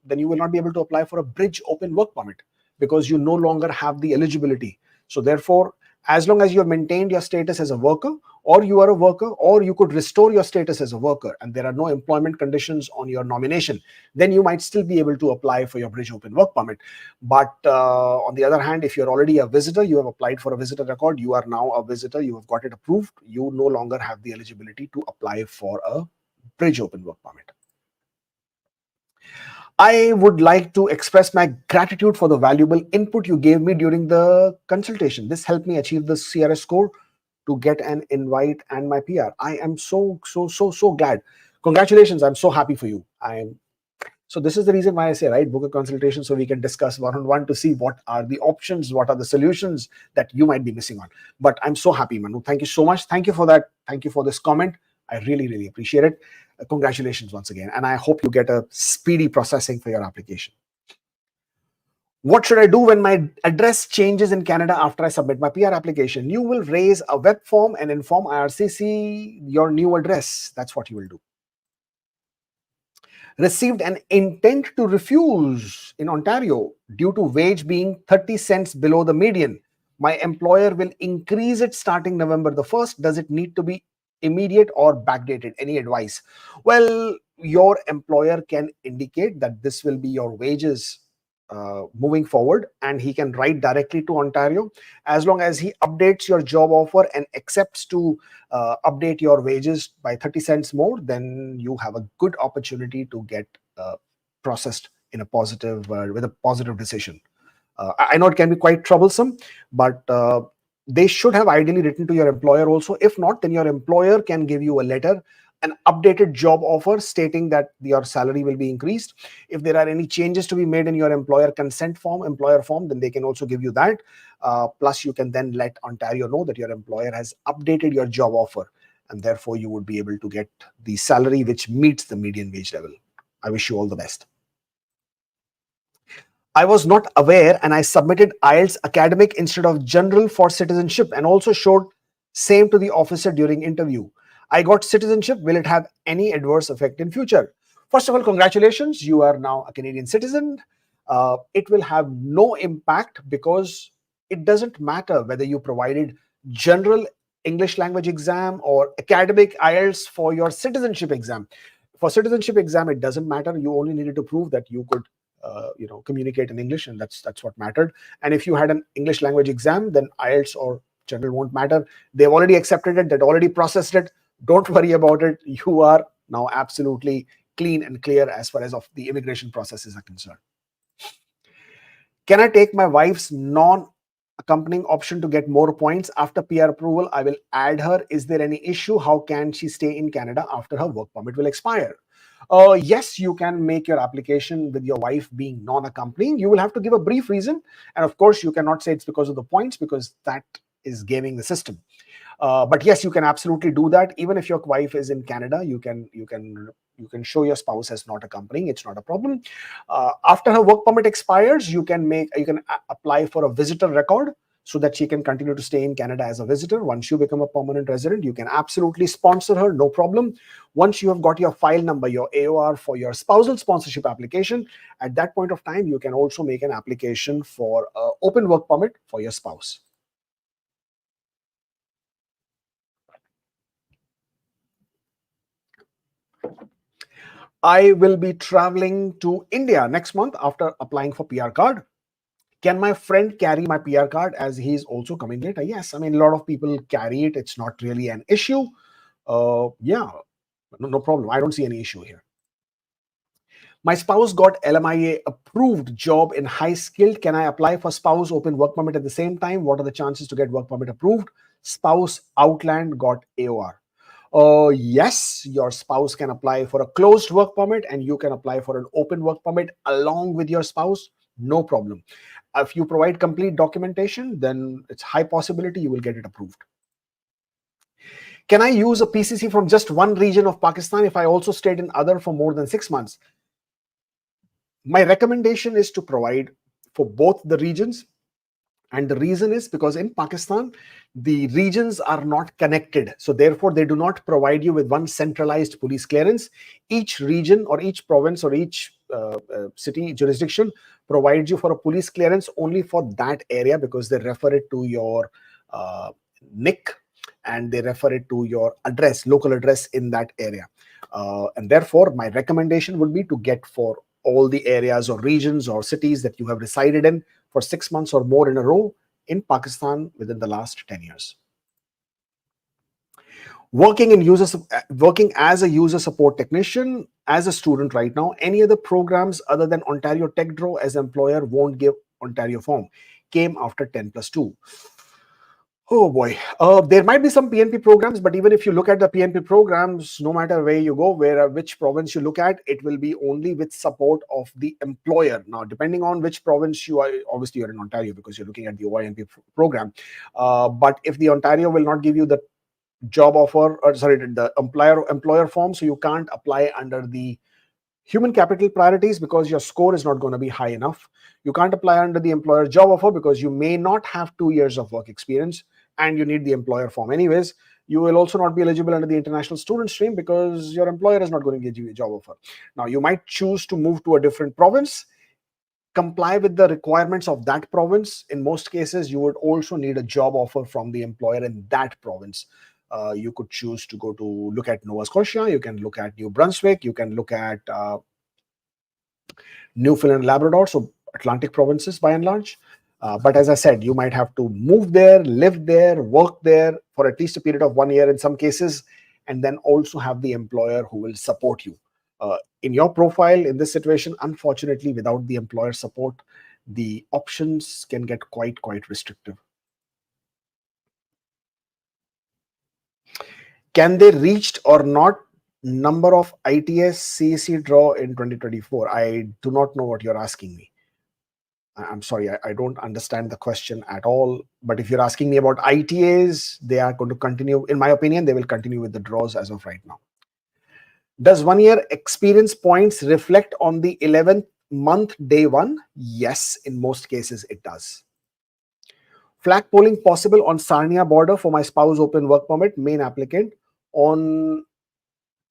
then you will not be able to apply for a bridge open work permit, because you no longer have the eligibility. So therefore, as long as you have maintained your status as a worker, or you are a worker, or you could restore your status as a worker, and there are no employment conditions on your nomination, then you might still be able to apply for your bridge open work permit. But on the other hand, if you're already a visitor, you have applied for a visitor record, you are now a visitor, you have got it approved, you no longer have the eligibility to apply for a bridge open work permit. I would like to express my gratitude for the valuable input you gave me during the consultation. This helped me achieve the CRS score to get an invite and my PR. I am so glad. Congratulations. I'm so happy for you. So this is the reason why I say, right, book a consultation so we can discuss one-on-one to see what are the options, what are the solutions that you might be missing on. But I'm so happy, Manu. Thank you so much. Thank you for that. Thank you for this comment. I really, really appreciate it. Congratulations once again. And I hope you get a speedy processing for your application. What should I do when my address changes in Canada after I submit my PR application? You will raise a web form and inform IRCC your new address. That's what you will do. Received an intent to refuse in Ontario due to wage being 30 cents below the median. My employer will increase it starting November the 1st. Does it need to be immediate or backdated? Any advice? Well, your employer can indicate that this will be your wages moving forward, and he can write directly to Ontario. As long as he updates your job offer and accepts to update your wages by 30 cents more, then you have a good opportunity to get processed in a positive with a positive decision. I know it can be quite troublesome, but they should have ideally written to your employer also. If not, then your employer can give you a letter, an updated job offer stating that your salary will be increased. If there are any changes to be made in your employer consent form, employer form, then they can also give you that. Plus, you can then let Ontario know that your employer has updated your job offer, and therefore you would be able to get the salary which meets the median wage level. I wish you all the best. I was not aware and I submitted IELTS academic instead of general for citizenship and also showed same to the officer during interview. I got citizenship. Will it have any adverse effect in future? First of all, congratulations. You are now a Canadian citizen. It will have no impact because it doesn't matter whether you provided general English language exam or academic IELTS for your citizenship exam. For citizenship exam, it doesn't matter. You only needed to prove that you could communicate in English, and that's what mattered. And if you had an English language exam, then IELTS or general won't matter. They've already accepted it. They've already processed it. Don't worry about it. You are now absolutely clean and clear as far as of the immigration processes are concerned. Can I take my wife's non-accompanying option to get more points after PR approval? I will add her. Is there any issue? How can she stay in Canada after her work permit will expire? Yes, you can make your application with your wife being non-accompanying. You will have to give a brief reason. And of course, you cannot say it's because of the points, because that is gaming the system. But yes, you can absolutely do that. Even if your wife is in Canada, you can show your spouse as not accompanying. It's not a problem. After her work permit expires, you can apply for a visitor record so that she can continue to stay in Canada as a visitor. Once you become a permanent resident, you can absolutely sponsor her, no problem. Once you have got your file number, your AOR for your spousal sponsorship application, at that point of time, you can also make an application for an open work permit for your spouse. I will be traveling to India next month after applying for PR card. Can my friend carry my PR card as he's also coming later? Yes, I mean, a lot of people carry it. It's not really an issue. Yeah, no problem. I don't see any issue here. My spouse got LMIA approved job in high skilled. Can I apply for spouse open work permit at the same time? What are the chances to get work permit approved? Spouse outland got AOR. Yes, your spouse can apply for a closed work permit and you can apply for an open work permit along with your spouse. No problem. If you provide complete documentation, then it's high possibility you will get it approved. Can I use a PCC from just one region of Pakistan if I also stayed in other for more than 6 months? My recommendation is to provide for both the regions. And the reason is because in Pakistan, the regions are not connected. So therefore, they do not provide you with one centralized police clearance. Each region or each province or each city jurisdiction provides you for a police clearance only for that area, because they refer it to your NIC and they refer it to your address, local address in that area. And therefore, my recommendation would be to get for all the areas or regions or cities that you have resided in for 6 months or more in a row in Pakistan within the last 10 years. Working as a user support technician as a student right now, any other programs other than Ontario Tech Draw as employer won't give Ontario form. Came after 10+2. Oh boy, there might be some PNP programs, but even if you look at the PNP programs, no matter where you go, which province you look at, it will be only with support of the employer. Now, depending on which province you are, obviously you're in Ontario because you're looking at the OIMP program. But if the Ontario will not give you the job offer, or sorry, the employer form, so you can't apply under the human capital priorities because your score is not going to be high enough. You can't apply under the employer job offer because you may not have 2 years of work experience and you need the employer form anyways. You will also not be eligible under the international student stream because your employer is not going to give you a job offer. Now, you might choose to move to a different province, comply with the requirements of that province. In most cases, you would also need a job offer from the employer in that province. You could choose to go to look at Nova Scotia, you can look at New Brunswick, you can look at Newfoundland, Labrador, so Atlantic provinces by and large. But as I said, you might have to move there, live there, work there for at least a period of 1 year in some cases, and then also have the employer who will support you. In your profile, in this situation, unfortunately, without the employer support, the options can get quite restrictive. Can they reached or not number of ITS CEC draw in 2024? I do not know what you're asking me. I'm sorry, I don't understand the question at all. But if you're asking me about ITAs, they are going to continue. In my opinion, they will continue with the draws as of right now. Does 1 year experience points reflect on the 11th month day one? Yes, in most cases it does. Flag polling possible on Sarnia border for my spouse open work permit, main applicant on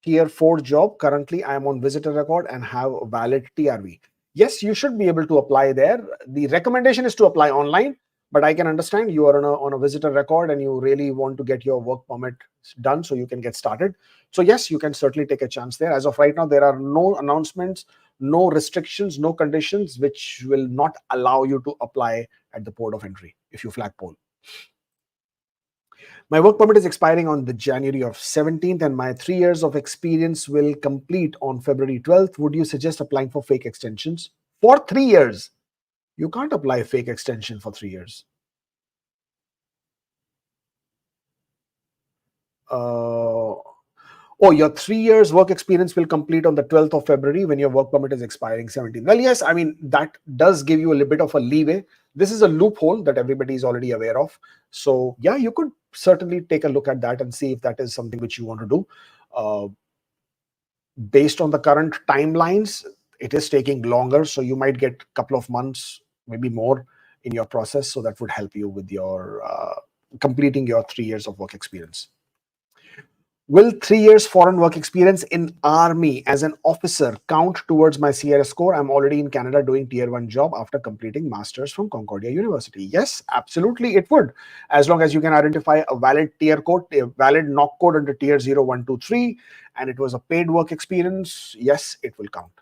tier 4 job. Currently, I am on visitor record and have a valid TRV. Yes, you should be able to apply there. The recommendation is to apply online, but I can understand you are on a visitor record and you really want to get your work permit done so you can get started. So yes, you can certainly take a chance there. As of right now, there are no announcements, no restrictions, no conditions which will not allow you to apply at the port of entry if you flag poll. My work permit is expiring on the January of 17th and my 3 years of experience will complete on February 12th. Would you suggest applying for fake extensions? For 3 years? You can't apply a fake extension for 3 years. Oh, your 3 years work experience will complete on the 12th of February when your work permit is expiring 17th. Well, yes, I mean, that does give you a little bit of a leeway. This is a loophole that everybody is already aware of. So yeah, you could certainly take a look at that and see if that is something which you want to do. Based on the current timelines, it is taking longer. So you might get a couple of months, maybe more in your process. So that would help you with your completing your 3 years of work experience. Will 3 years foreign work experience in Army as an officer count towards my CRS score? I'm already in Canada doing tier 1 job after completing masters from Concordia University. Yes, absolutely it would. As long as you can identify a valid tier code, a valid knock code under tier 0, 1, 2, 3, and it was a paid work experience, yes, it will count.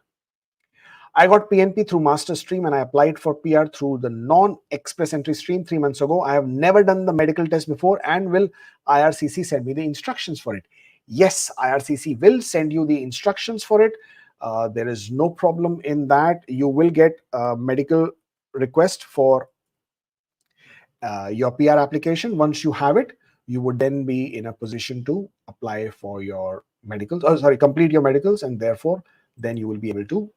I got PNP through master stream and I applied for PR through the non-express entry stream 3 months ago. I have never done the medical test before, and will IRCC send me the instructions for it? Yes, IRCC will send you the instructions for it. There is no problem in that. You will get a medical request for your PR application. Once you have it, you would then be in a position to apply for your medicals, complete your medicals, and therefore then you will be able to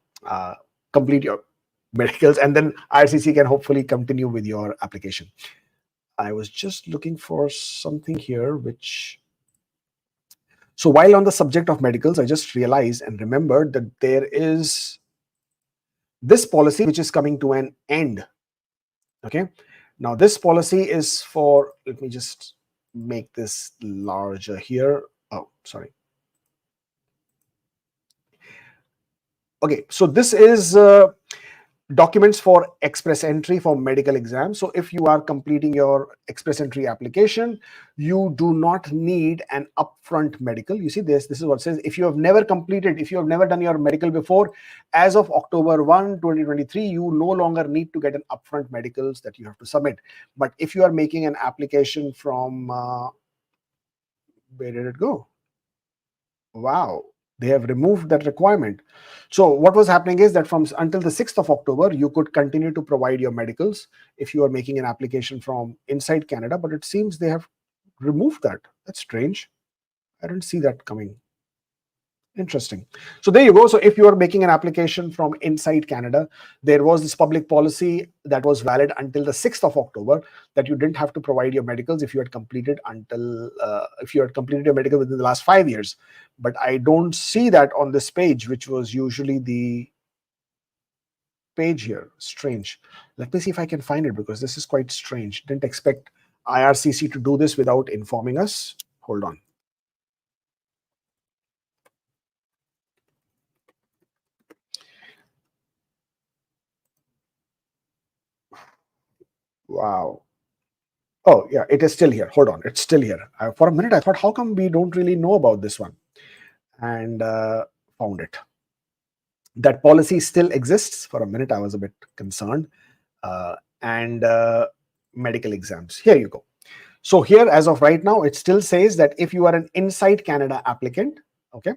complete your medicals, and then IRCC can hopefully continue with your application. I was just looking for something here which... So while on the subject of medicals, I just realized and remembered that there is this policy which is coming to an end. Okay. Now this policy is for, let me just make this larger here. Oh, sorry. Okay, so this is documents for express entry for medical exam. So if you are completing your express entry application, you do not need an upfront medical. You see this is what it says. If you have never completed, if you have never done your medical before, as of October 1, 2023, you no longer need to get an upfront medicals that you have to submit. But if you are making an application from, where did it go? Wow. They have removed that requirement. So what was happening is that from until the 6th of October, you could continue to provide your medicals if you are making an application from inside Canada, but it seems they have removed that. That's strange. I didn't see that coming. Interesting. So there you go. So if you are making an application from inside Canada, there was this public policy that was valid until the 6th of October that you didn't have to provide your medicals if you had completed your medical within the last 5 years. But I don't see that on this page, which was usually the page here. Strange. Let me see if I can find it, because this is quite strange. Didn't expect IRCC to do this without informing us. Hold on. Wow. Oh, yeah, it is still here. Hold on. It's still here. For a minute, I thought, how come we don't really know about this one? And found it. That policy still exists. For a minute, I was a bit concerned. And medical exams. Here you go. So here, as of right now, it still says that if you are an inside Canada applicant, okay,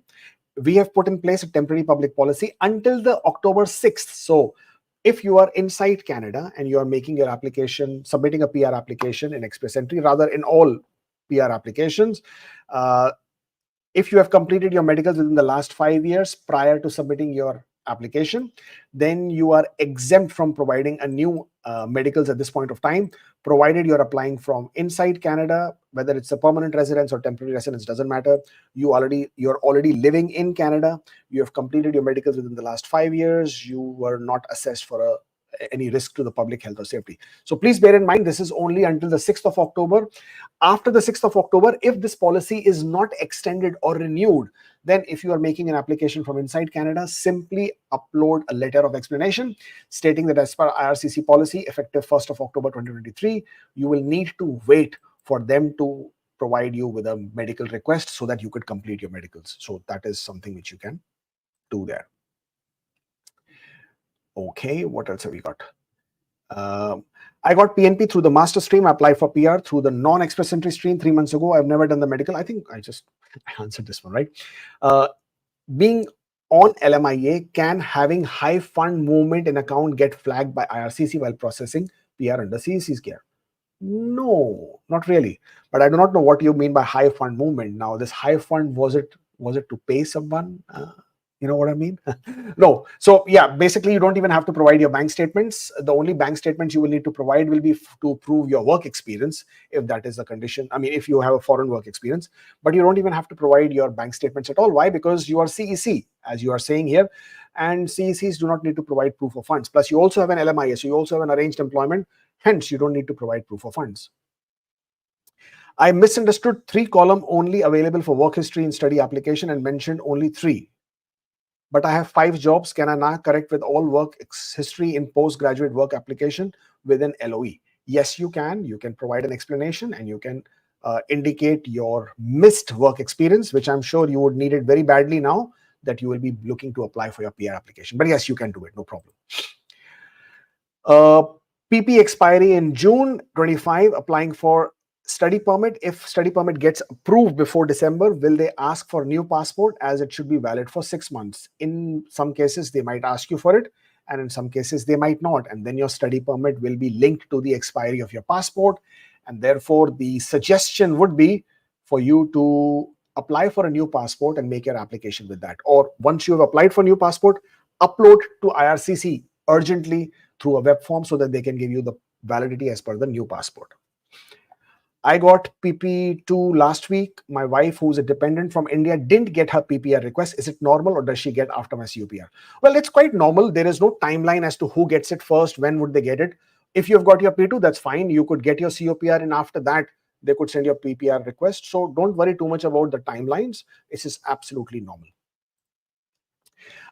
we have put in place a temporary public policy until the October 6th. So if you are inside Canada and you are making your application, submitting a PR application in express entry, rather in all PR applications, if you have completed your medicals within the last 5 years prior to submitting your application, then you are exempt from providing a new medicals at this point of time, provided you're applying from inside Canada, whether it's a permanent residence or temporary residence, doesn't matter. You're already living in Canada. You have completed your medicals within the last 5 years. You were not assessed for any risk to the public health or safety. So please bear in mind, this is only until the 6th of October. After the 6th of October, if this policy is not extended or renewed, then if you are making an application from inside Canada, simply upload a letter of explanation stating that as per IRCC policy, effective 1st of October 2023, you will need to wait for them to provide you with a medical request so that you could complete your medicals. So that is something which you can do there. Okay, what else have we got? I got PNP through the master stream. I applied for PR through the non-express entry stream 3 months ago. I've never done the medical. I think I answered this one, right? Being on LMIA, can having high fund movement in account get flagged by IRCC while processing PR under CEC's care? No, not really. But I do not know what you mean by high fund movement. Now, this high fund, was it to pay someone? You know what I mean? No. So yeah, basically you don't even have to provide your bank statements. The only bank statements you will need to provide will be to prove your work experience, if that is the condition. I mean, if you have a foreign work experience, but you don't even have to provide your bank statements at all. Why? Because you are CEC, as you are saying here, and CECs do not need to provide proof of funds. Plus you also have an LMIA, so you also have an arranged employment. Hence, you don't need to provide proof of funds. I misunderstood 3-column only available for work history and study application and mentioned only 3. But I have 5 jobs. Can I now correct with all work history in postgraduate work application with an LOE? Yes, you can. You can provide an explanation and you can indicate your missed work experience, which I'm sure you would need it very badly now that you will be looking to apply for your PR application. But yes, you can do it, no problem. PP expiry in June 25, applying for study permit. If study permit gets approved before December, will they ask for new passport, as it should be valid for 6 months? In some cases, they might ask you for it, and in some cases, they might not. And then your study permit will be linked to the expiry of your passport. And therefore, the suggestion would be for you to apply for a new passport and make your application with that. Or once you have applied for new passport, upload to IRCC urgently through a web form so that they can give you the validity as per the new passport. I got PP2 last week. My wife, who's a dependent from India, didn't get her PPR request. Is it normal, or does she get after my COPR? Well, it's quite normal. There is no timeline as to who gets it first, when would they get it. If you've got your P2, that's fine. You could get your COPR, and after that, they could send your PPR request. So don't worry too much about the timelines. This is absolutely normal.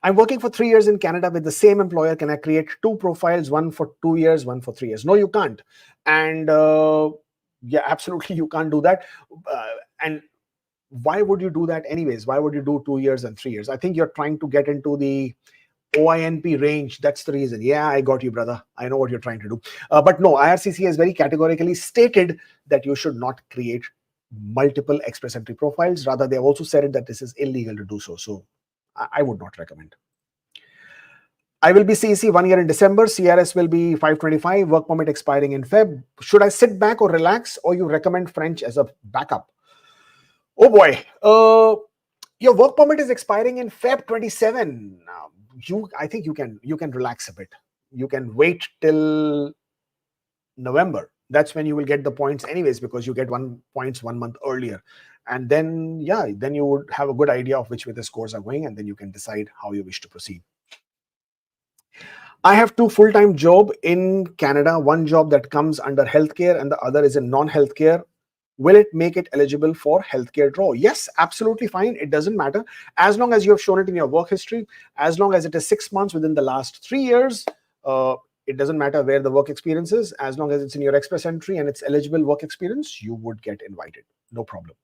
I'm working for 3 years in Canada with the same employer. Can I create 2 profiles, one for 2 years, one for 3 years? No, you can't. And yeah, absolutely, you can't do that. And why would you do that anyways? Why would you do 2 years and 3 years? I think you're trying to get into the OINP range. That's the reason. Yeah, I got you, brother. I know what you're trying to do. But no, IRCC has very categorically stated that you should not create multiple express entry profiles. Rather, they have also said that this is illegal to do so. So I would not recommend. I will be CEC 1 year in December. CRS will be 525. Work permit expiring in Feb. Should I sit back or relax, or you recommend French as a backup? Oh boy. Your work permit is expiring in Feb 27. I think you can relax a bit. You can wait till November. That's when you will get the points anyways, because you get points 1 month earlier. And then, then you would have a good idea of which way the scores are going, and then you can decide how you wish to proceed. I have 2 full-time jobs in Canada, one job that comes under healthcare and the other is in non-healthcare. Will it make it eligible for healthcare draw? Yes, absolutely fine. It doesn't matter. As long as you have shown it in your work history, as long as it is 6 months within the last 3 years, it doesn't matter where the work experience is. As long as it's in your express entry and it's eligible work experience, you would get invited. No problem.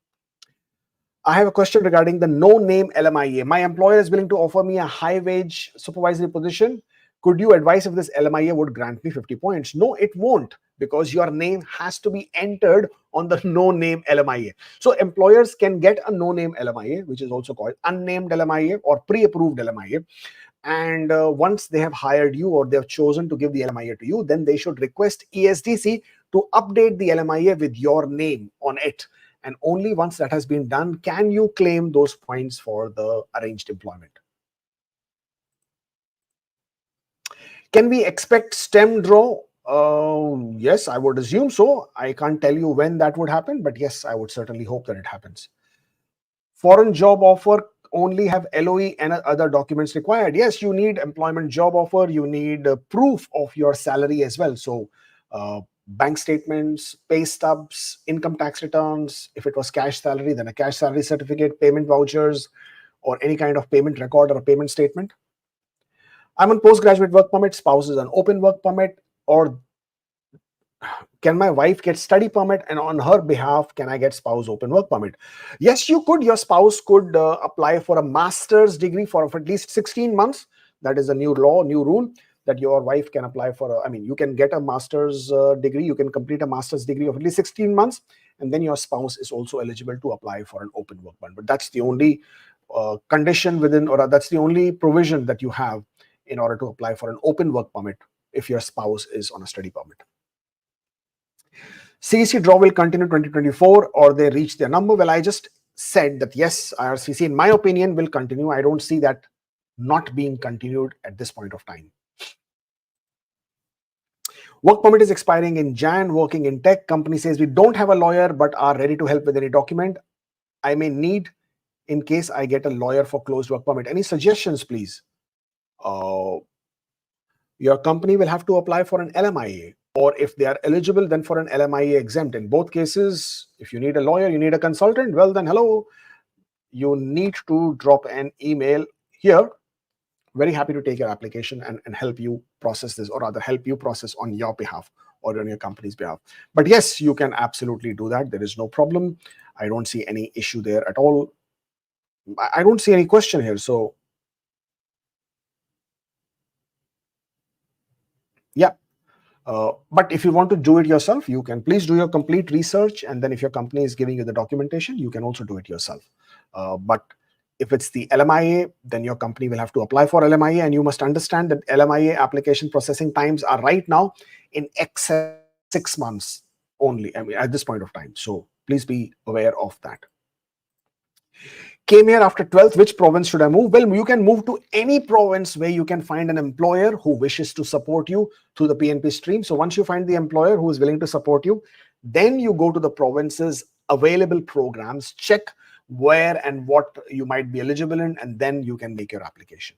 I have a question regarding the no-name LMIA. My employer is willing to offer me a high-wage supervisory position. Could you advise if this LMIA would grant me 50 points? No, it won't, because your name has to be entered on the no-name LMIA. So employers can get a no-name LMIA, which is also called unnamed LMIA or pre-approved LMIA. And once they have hired you or they have chosen to give the LMIA to you, then they should request ESDC to update the LMIA with your name on it. And only once that has been done can you claim those points for the arranged employment. Can we expect STEM draw? Yes, I would assume so. I can't tell you when that would happen, but yes, I would certainly hope that it happens. Foreign job offer only have LOE and other documents required. Yes, you need employment job offer. You need proof of your salary as well. So bank statements, pay stubs, income tax returns. If it was cash salary, then a cash salary certificate, payment vouchers, or any kind of payment record or a payment statement. I'm on postgraduate work permit, spouse is on open work permit, or can my wife get study permit and on her behalf, can I get spouse open work permit? Yes, you could. Your spouse could apply for a master's degree for at least 16 months. That is a new law, new rule that your wife can apply for. You can get a master's degree. You can complete a master's degree of at least 16 months. And then your spouse is also eligible to apply for an open work permit. But that's the only condition within, or that's the only provision that you have in order to apply for an open work permit if your spouse is on a study permit. CEC draw will continue 2024 or they reach their number. Well, I just said that yes, IRCC, in my opinion, will continue. I don't see that not being continued at this point of time. Work permit is expiring in Jan, working in tech. Company says we don't have a lawyer but are ready to help with any document I may need in case I get a lawyer for closed work permit. Any suggestions, please? Your company will have to apply for an LMIA, or if they are eligible, then for an LMIA exempt. In both cases, if you need a lawyer, you need a consultant, well then hello, you need to drop an email here. Very happy to take your application and help you process this, or rather help you process on your behalf or on your company's behalf. But yes, you can absolutely do that. There is no problem. I don't see any issue there at all. I don't see any question here. So yeah. But if you want to do it yourself, you can please do your complete research. And then if your company is giving you the documentation, you can also do it yourself. But if it's the LMIA, then your company will have to apply for LMIA. And you must understand that LMIA application processing times are right now in excess 6 months only, at this point of time. So please be aware of that. Came here after 12th, which province should I move? Well, you can move to any province where you can find an employer who wishes to support you through the PNP stream. So once you find the employer who is willing to support you, then you go to the province's available programs, check where and what you might be eligible in, and then you can make your application.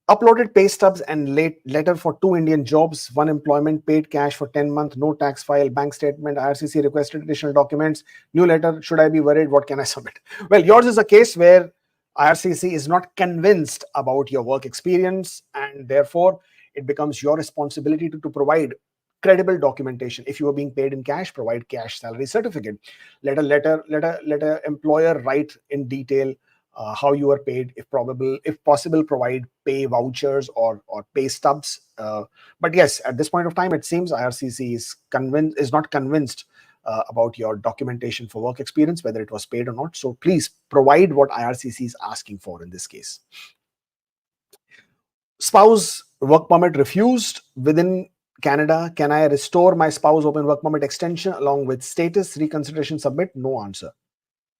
Uploaded pay stubs and letter for 2 Indian jobs, 1 employment, paid cash for 10 months, no tax file, bank statement, IRCC requested additional documents, new letter. Should I be worried? What can I submit? Well, yours is a case where IRCC is not convinced about your work experience, and therefore it becomes your responsibility to provide credible documentation. If you are being paid in cash, provide cash salary certificate. Let a employer write in detail how you are paid. If possible, provide pay vouchers or pay stubs. But yes, at this point of time, it seems IRCC is not convinced about your documentation for work experience, whether it was paid or not. So please provide what IRCC is asking for in this case. Spouse work permit refused within Canada. Can I restore my spouse open work permit extension along with status reconsideration submit? No answer.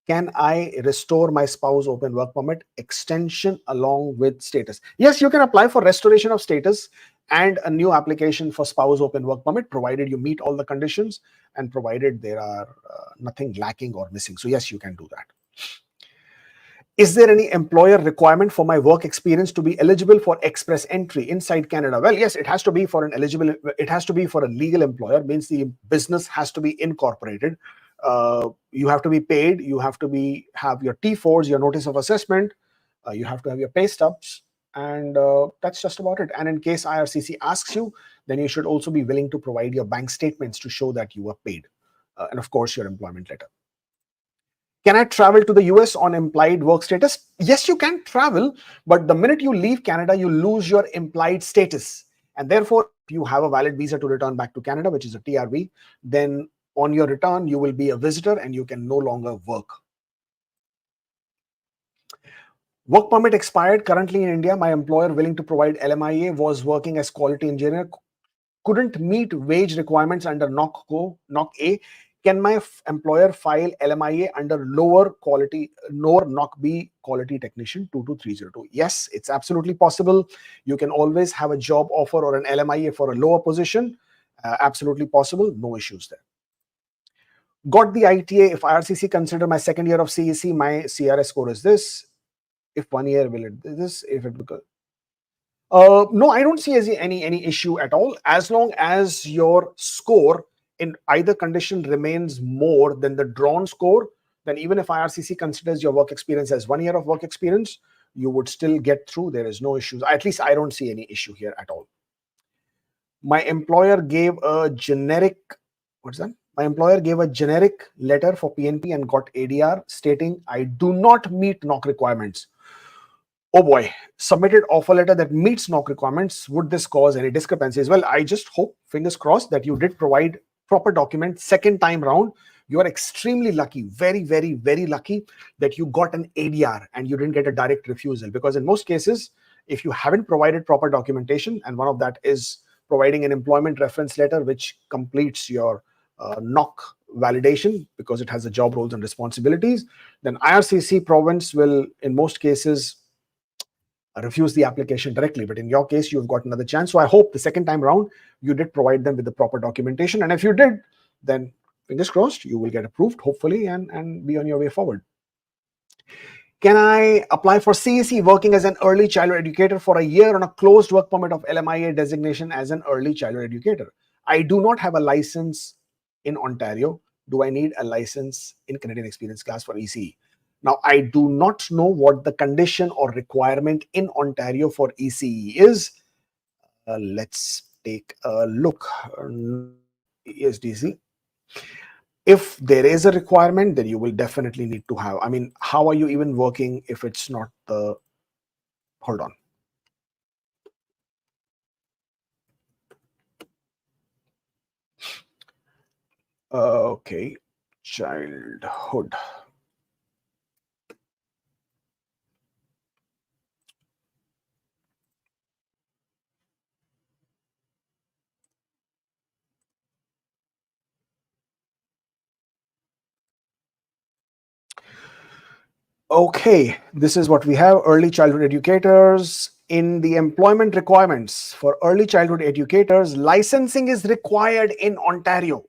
Can I restore my spouse open work permit extension along with status? Yes, you can apply for restoration of status and a new application for spouse open work permit, provided you meet all the conditions and provided there are nothing lacking or missing. So yes, you can do that. Is there any employer requirement for my work experience to be eligible for express entry inside Canada? Well, yes, it has to be for a legal employer, means the business has to be incorporated. You have to be paid, you have to have your T4s, your notice of assessment, you have to have your pay stubs, and that's just about it. And in case IRCC asks you, then you should also be willing to provide your bank statements to show that you were paid, and of course your employment letter. Can I travel to the US on implied work status? Yes, you can travel, but the minute you leave Canada, you lose your implied status. And therefore, if you have a valid visa to return back to Canada, which is a TRV, then on your return, you will be a visitor and you can no longer work. Work permit expired currently in India. My employer willing to provide LMIA, was working as quality engineer, couldn't meet wage requirements under NOC A. Can my employer file LMIA under lower quality, nor NOC B quality technician 22302? Yes, it's absolutely possible. You can always have a job offer or an LMIA for a lower position. Absolutely possible. No issues there. Got the ITA. If IRCC consider my second year of CEC, my CRS score is this. If 1 year, will it this? If it becomes no, I don't see any issue at all, as long as your score in either condition remains more than the drawn score. Then even if IRCC considers your work experience as 1 year of work experience, you would still get through. There is no issues. At least I don't see any issue here at all. My employer gave a generic, what's that? My employer gave a generic letter for PNP and got ADR stating I do not meet NOC requirements. Oh boy, submitted offer letter that meets NOC requirements. Would this cause any discrepancies? Well, I just hope, fingers crossed, that you did provide proper documents second time round. You are extremely lucky, very, very, very lucky that you got an ADR and you didn't get a direct refusal. Because in most cases, if you haven't provided proper documentation, and one of that is providing an employment reference letter which completes your NOC validation because it has the job roles and responsibilities, then IRCC province will, in most cases, refuse the application directly. But in your case, you've got another chance. So I hope the second time around, you did provide them with the proper documentation. And if you did, then fingers crossed, you will get approved, hopefully, and be on your way forward. Can I apply for CEC working as an early childhood educator for a year on a closed work permit of LMIA designation as an early childhood educator? I do not have a license in Ontario. Do I need a license in Canadian Experience Class for ECE? Now, I do not know what the condition or requirement in Ontario for ECE is. Let's take a look. ESDC. If there is a requirement, then you will definitely need to have. I mean, how are you even working if it's not the... Hold on. Okay, childhood. Okay, this is what we have. Early childhood educators. In the employment requirements for early childhood educators, licensing is required in Ontario.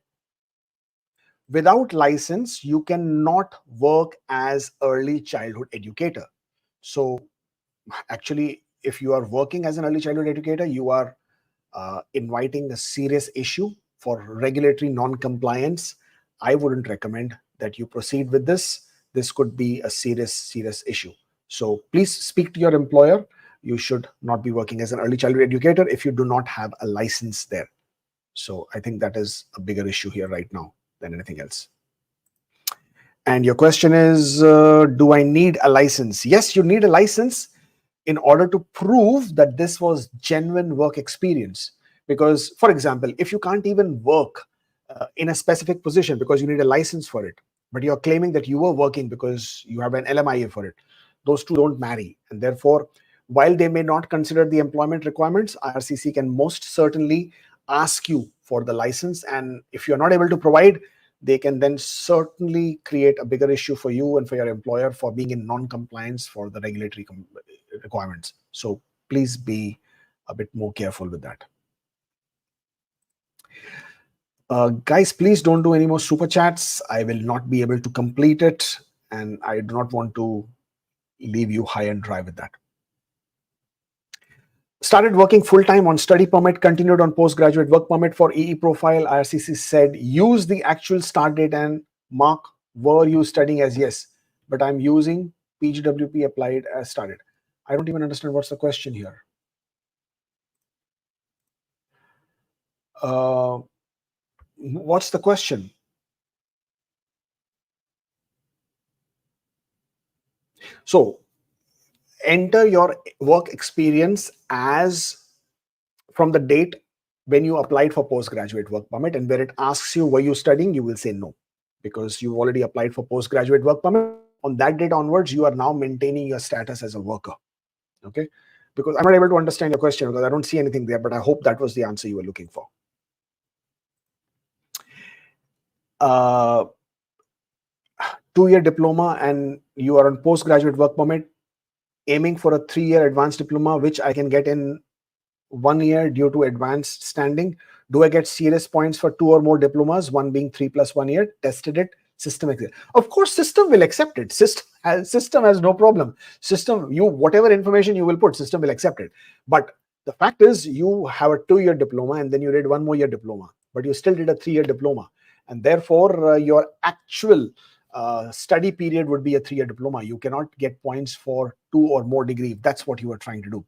Without license, you cannot work as early childhood educator. So actually, if you are working as an early childhood educator, you are inviting a serious issue for regulatory non-compliance. I wouldn't recommend that you proceed with this. This could be a serious issue. So please speak to your employer. You should not be working as an early childhood educator if you do not have a license there. So I think that is a bigger issue here right now than anything else. And your question is, do I need a license? Yes, you need a license in order to prove that this was genuine work experience. Because, for example, if you can't even work in a specific position because you need a license for it, but you're claiming that you were working because you have an LMIA for it. Those two don't marry. And therefore, while they may not consider the employment requirements, IRCC can most certainly ask you for the license. And if you're not able to provide, they can then certainly create a bigger issue for you and for your employer for being in non-compliance for the regulatory requirements. So please be a bit more careful with that. Guys, please don't do any more super chats. I will not be able to complete it, and I do not want to leave you high and dry with that. Started working full-time on study permit, continued on postgraduate work permit for EE profile. IRCC said, use the actual start date and mark, were you studying as yes, but I'm using PGWP applied as started. I don't even understand what's the question here. What's the question? So enter your work experience as from the date when you applied for postgraduate work permit, and where it asks you, were you studying, you will say no, because you already applied for postgraduate work permit. On that date onwards, you are now maintaining your status as a worker. Okay, because I'm not able to understand your question because I don't see anything there, but I hope that was the answer you were looking for. 2-year diploma and you are on postgraduate work permit, aiming for a 3-year advanced diploma, which I can get in 1 year due to advanced standing. Do I get serious points for 2 or more diplomas, one being 3 + 1 year? Tested it. System accept. Of course, system will accept it. System has no problem. System, you whatever information you will put, system will accept it. But the fact is, you have a 2-year diploma and then you did 1 more year diploma, but you still did a 3-year diploma, and therefore your actual study period would be a 3-year diploma. You cannot get points for 2 or more degree if that's what you are trying to do.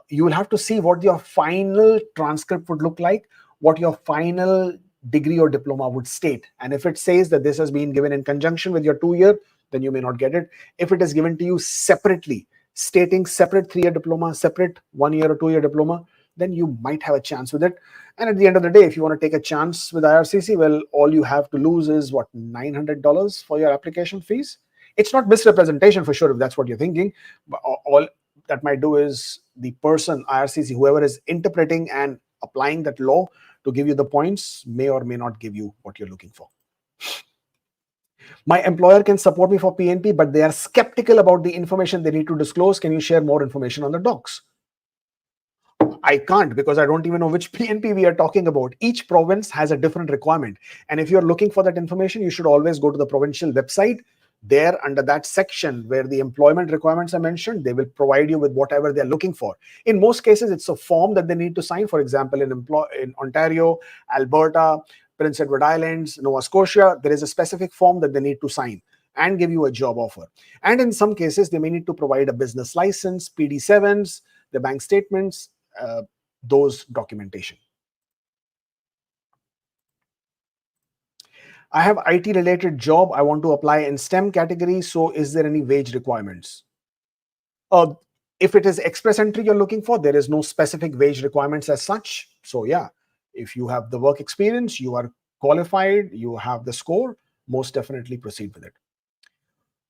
You will have to see what your final transcript would look like, what your final degree or diploma would state. And if it says that this has been given in conjunction with your 2-year, then you may not get it. If it is given to you separately, stating separate 3-year diploma, separate 1-year or 2-year diploma, then you might have a chance with it. And at the end of the day, if you want to take a chance with IRCC, well, all you have to lose is what, $900 for your application fees. It's not misrepresentation for sure, if that's what you're thinking. But all that might do is the person, IRCC, whoever is interpreting and applying that law to give you the points, may or may not give you what you're looking for. My employer can support me for PNP, but they are skeptical about the information they need to disclose. Can you share more information on the docs? I can't, because I don't even know which PNP we are talking about. Each province has a different requirement. And if you're looking for that information, you should always go to the provincial website. There, under that section where the employment requirements are mentioned, they will provide you with whatever they're looking for. In most cases, it's a form that they need to sign. For example, in Ontario, Alberta, Prince Edward Islands, Nova Scotia, there is a specific form that they need to sign and give you a job offer. And in some cases, they may need to provide a business license, PD7s, the bank statements, those documentation. I have IT related job. I want to apply in STEM category. So is there any wage requirements? If it is express entry you're looking for, there is no specific wage requirements as such. So yeah, if you have the work experience, you are qualified, you have the score, most definitely proceed with it.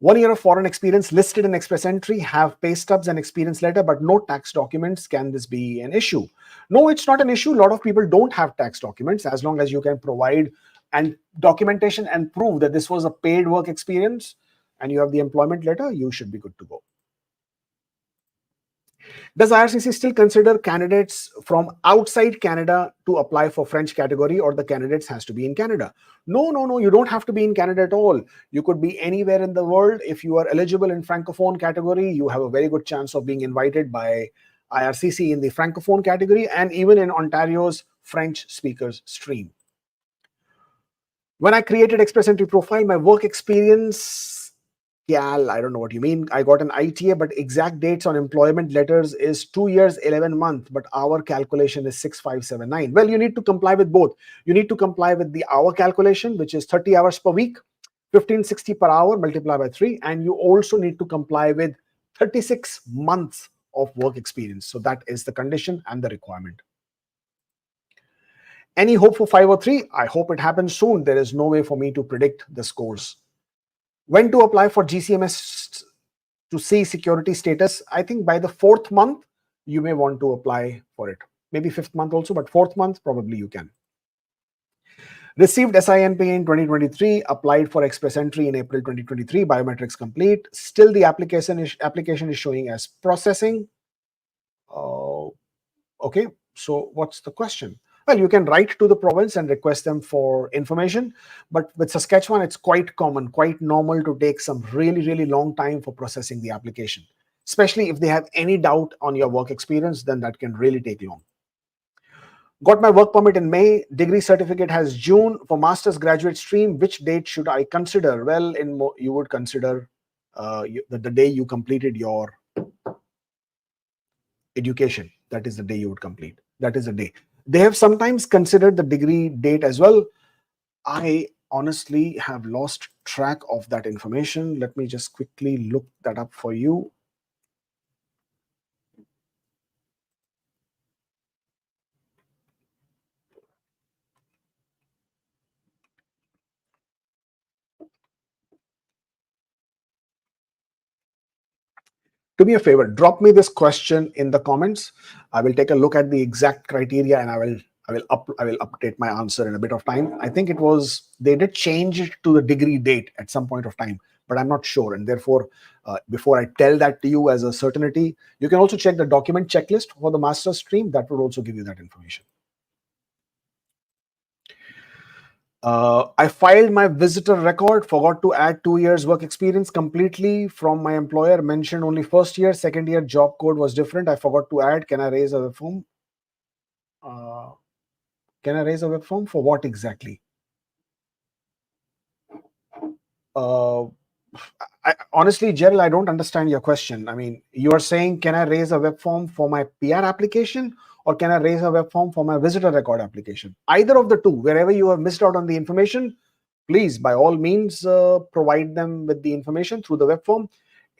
1 year of foreign experience listed in express entry, have pay stubs and experience letter, but no tax documents. Can this be an issue? No, it's not an issue. A lot of people don't have tax documents. As long as you can provide and documentation and prove that this was a paid work experience and you have the employment letter, you should be good to go. Does IRCC still consider candidates from outside Canada to apply for French category, or the candidates has to be in Canada? No, you don't have to be in Canada at all. You could be anywhere in the world. If you are eligible in Francophone category, you have a very good chance of being invited by IRCC in the Francophone category and even in Ontario's French speakers stream. When I created express entry profile, my work experience, I don't know what you mean. I got an ITA, but exact dates on employment letters is 2 years, 11 months, but hour calculation is 6579. Well, you need to comply with both. You need to comply with the hour calculation, which is 30 hours per week, 1560 per hour multiplied by 3. And you also need to comply with 36 months of work experience. So that is the condition and the requirement. Any hope for 503? I hope it happens soon. There is no way for me to predict the scores. When to apply for GCMS to see security status? I think by the 4th month, you may want to apply for it. Maybe 5th month also, but 4th month, probably you can. Received SINP in 2023, applied for express entry in April 2023, biometrics complete. Still the application is showing as processing. Okay, so what's the question? Well, you can write to the province and request them for information, but with Saskatchewan, it's quite common, quite normal to take some really, really long time for processing the application. Especially if they have any doubt on your work experience, then that can really take long. Got my work permit in May, degree certificate has June. For master's graduate stream, which date should I consider? Well, you would consider the day you completed your education. That is the day you would complete. That is the day. They have sometimes considered the degree date as well. I honestly have lost track of that information. Let me just quickly look that up for you. Do me a favor, drop me this question in the comments. I will take a look at the exact criteria and I will update my answer in a bit of time. I think they did change it to the degree date at some point of time, but I'm not sure. And therefore, before I tell that to you as a certainty, you can also check the document checklist for the master's stream. That will also give you that information. I filed my visitor record, forgot to add 2 years work experience completely from my employer, mentioned only first year, second year job code was different. I forgot to add. Can I raise a web form? Can I raise a web form for what exactly? Honestly, Gerald, I don't understand your question. I mean, you are saying, can I raise a web form for my PR application or can I raise a web form for my visitor record application? Either of the two, wherever you have missed out on the information, please, by all means, provide them with the information through the web form.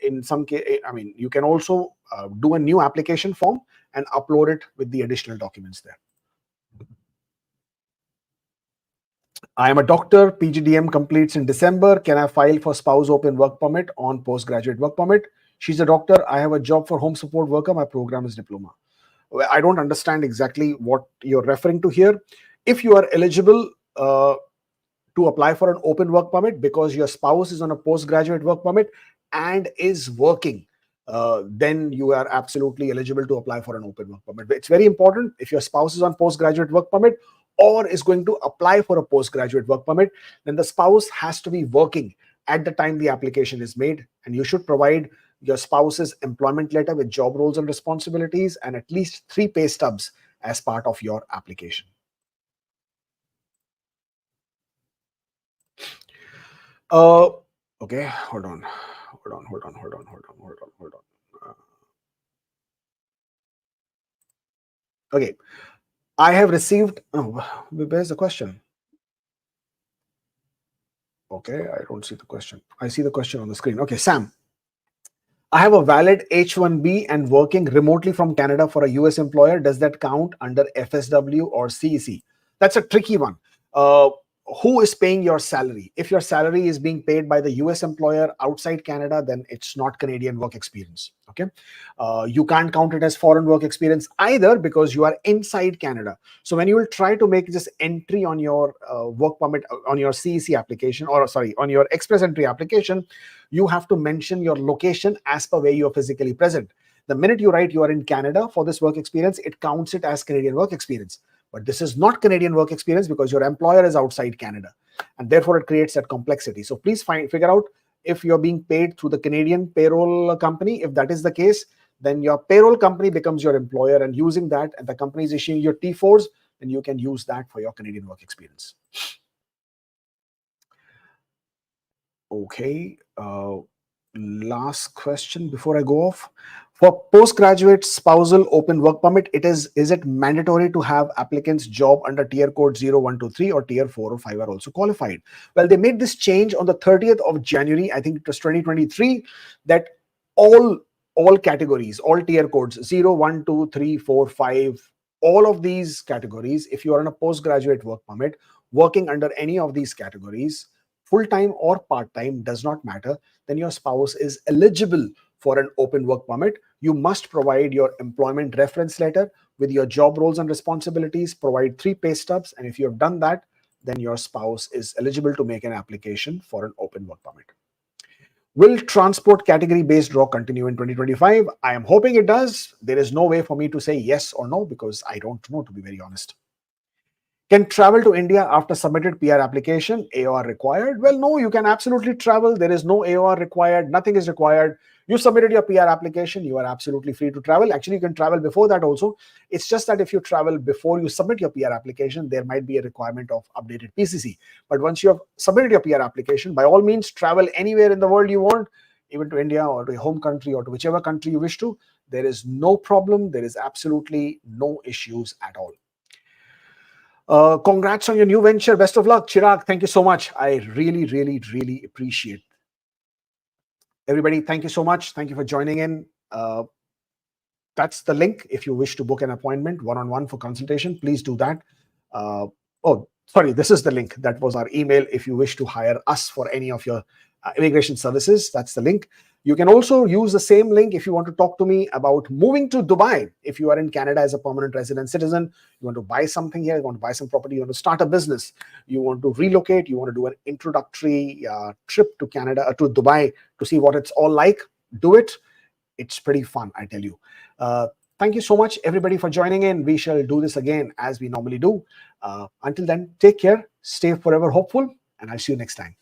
In some case, I mean, you can also do a new application form and upload it with the additional documents there. I am a doctor. PGDM completes in December. Can I file for spouse open work permit on postgraduate work permit? She's a doctor. I have a job for home support worker. My program is diploma. I don't understand exactly what you're referring to here. If you are eligible to apply for an open work permit because your spouse is on a postgraduate work permit and is working, then you are absolutely eligible to apply for an open work permit. But it's very important, if your spouse is on postgraduate work permit or is going to apply for a postgraduate work permit, then the spouse has to be working at the time the application is made, and you should provide your spouse's employment letter with job roles and responsibilities and at least 3 pay stubs as part of your application. Okay, hold on. Okay, I have received, where's the question? Okay, I don't see the question. I see the question on the screen. Okay, Sam. I have a valid H-1B and working remotely from Canada for a US employer. Does that count under FSW or CEC? That's a tricky one. Who is paying your salary? If your salary is being paid by the US employer outside Canada, then it's not Canadian work experience. Okay, you can't count it as foreign work experience either because you are inside Canada. So when you will try to make this entry on your work permit, on your CEC application, or sorry, on your express entry application, you have to mention your location as per where you are physically present. The minute you write you are in Canada for this work experience, it counts it as Canadian work experience. But this is not Canadian work experience because your employer is outside Canada, and therefore it creates that complexity. So please figure out if you're being paid through the Canadian payroll company. If that is the case, then your payroll company becomes your employer, and using that, and the company is issuing your T4s, then you can use that for your Canadian work experience. Okay, last question before I go off. For postgraduate spousal open work permit, is it mandatory to have applicants' job under tier code 0123 or tier 4 or 5 are also qualified? Well, they made this change on the 30th of January, I think it was 2023, that all categories, all tier codes 0, 1, 2, 3, 4, 5, all of these categories, if you are on a postgraduate work permit, working under any of these categories, full-time or part-time, does not matter, then your spouse is eligible for an open work permit. You must provide your employment reference letter with your job roles and responsibilities, provide 3 pay stubs, and if you have done that, then your spouse is eligible to make an application for an open work permit. Will transport category-based draw continue in 2025? I am hoping it does. There is no way for me to say yes or no because I don't know, to be very honest. Can travel to India after submitted PR application, AOR required? Well, no, you can absolutely travel. There is no AOR required. Nothing is required. You submitted your PR application. You are absolutely free to travel. Actually, you can travel before that also. It's just that if you travel before you submit your PR application, there might be a requirement of updated PCC. But once you have submitted your PR application, by all means, travel anywhere in the world you want, even to India or to your home country or to whichever country you wish to. There is no problem. There is absolutely no issues at all. Congrats on your new venture. Best of luck, Chirag. Thank you so much. I really, really, really appreciate it. Everybody, thank you so much. Thank you for joining in. That's the link. If you wish to book an appointment one-on-one for consultation, please do that. This is the link. That was our email. If you wish to hire us for any of your immigration services, that's the link. You can also use the same link if you want to talk to me about moving to Dubai. If you are in Canada as a permanent resident citizen, you want to buy something here, you want to buy some property, you want to start a business, you want to relocate, you want to do an introductory trip to Canada, to Dubai, to see what it's all like, do it. It's pretty fun, I tell you. Thank you so much, everybody, for joining in. We shall do this again as we normally do. Until then, take care, stay forever hopeful, and I'll see you next time.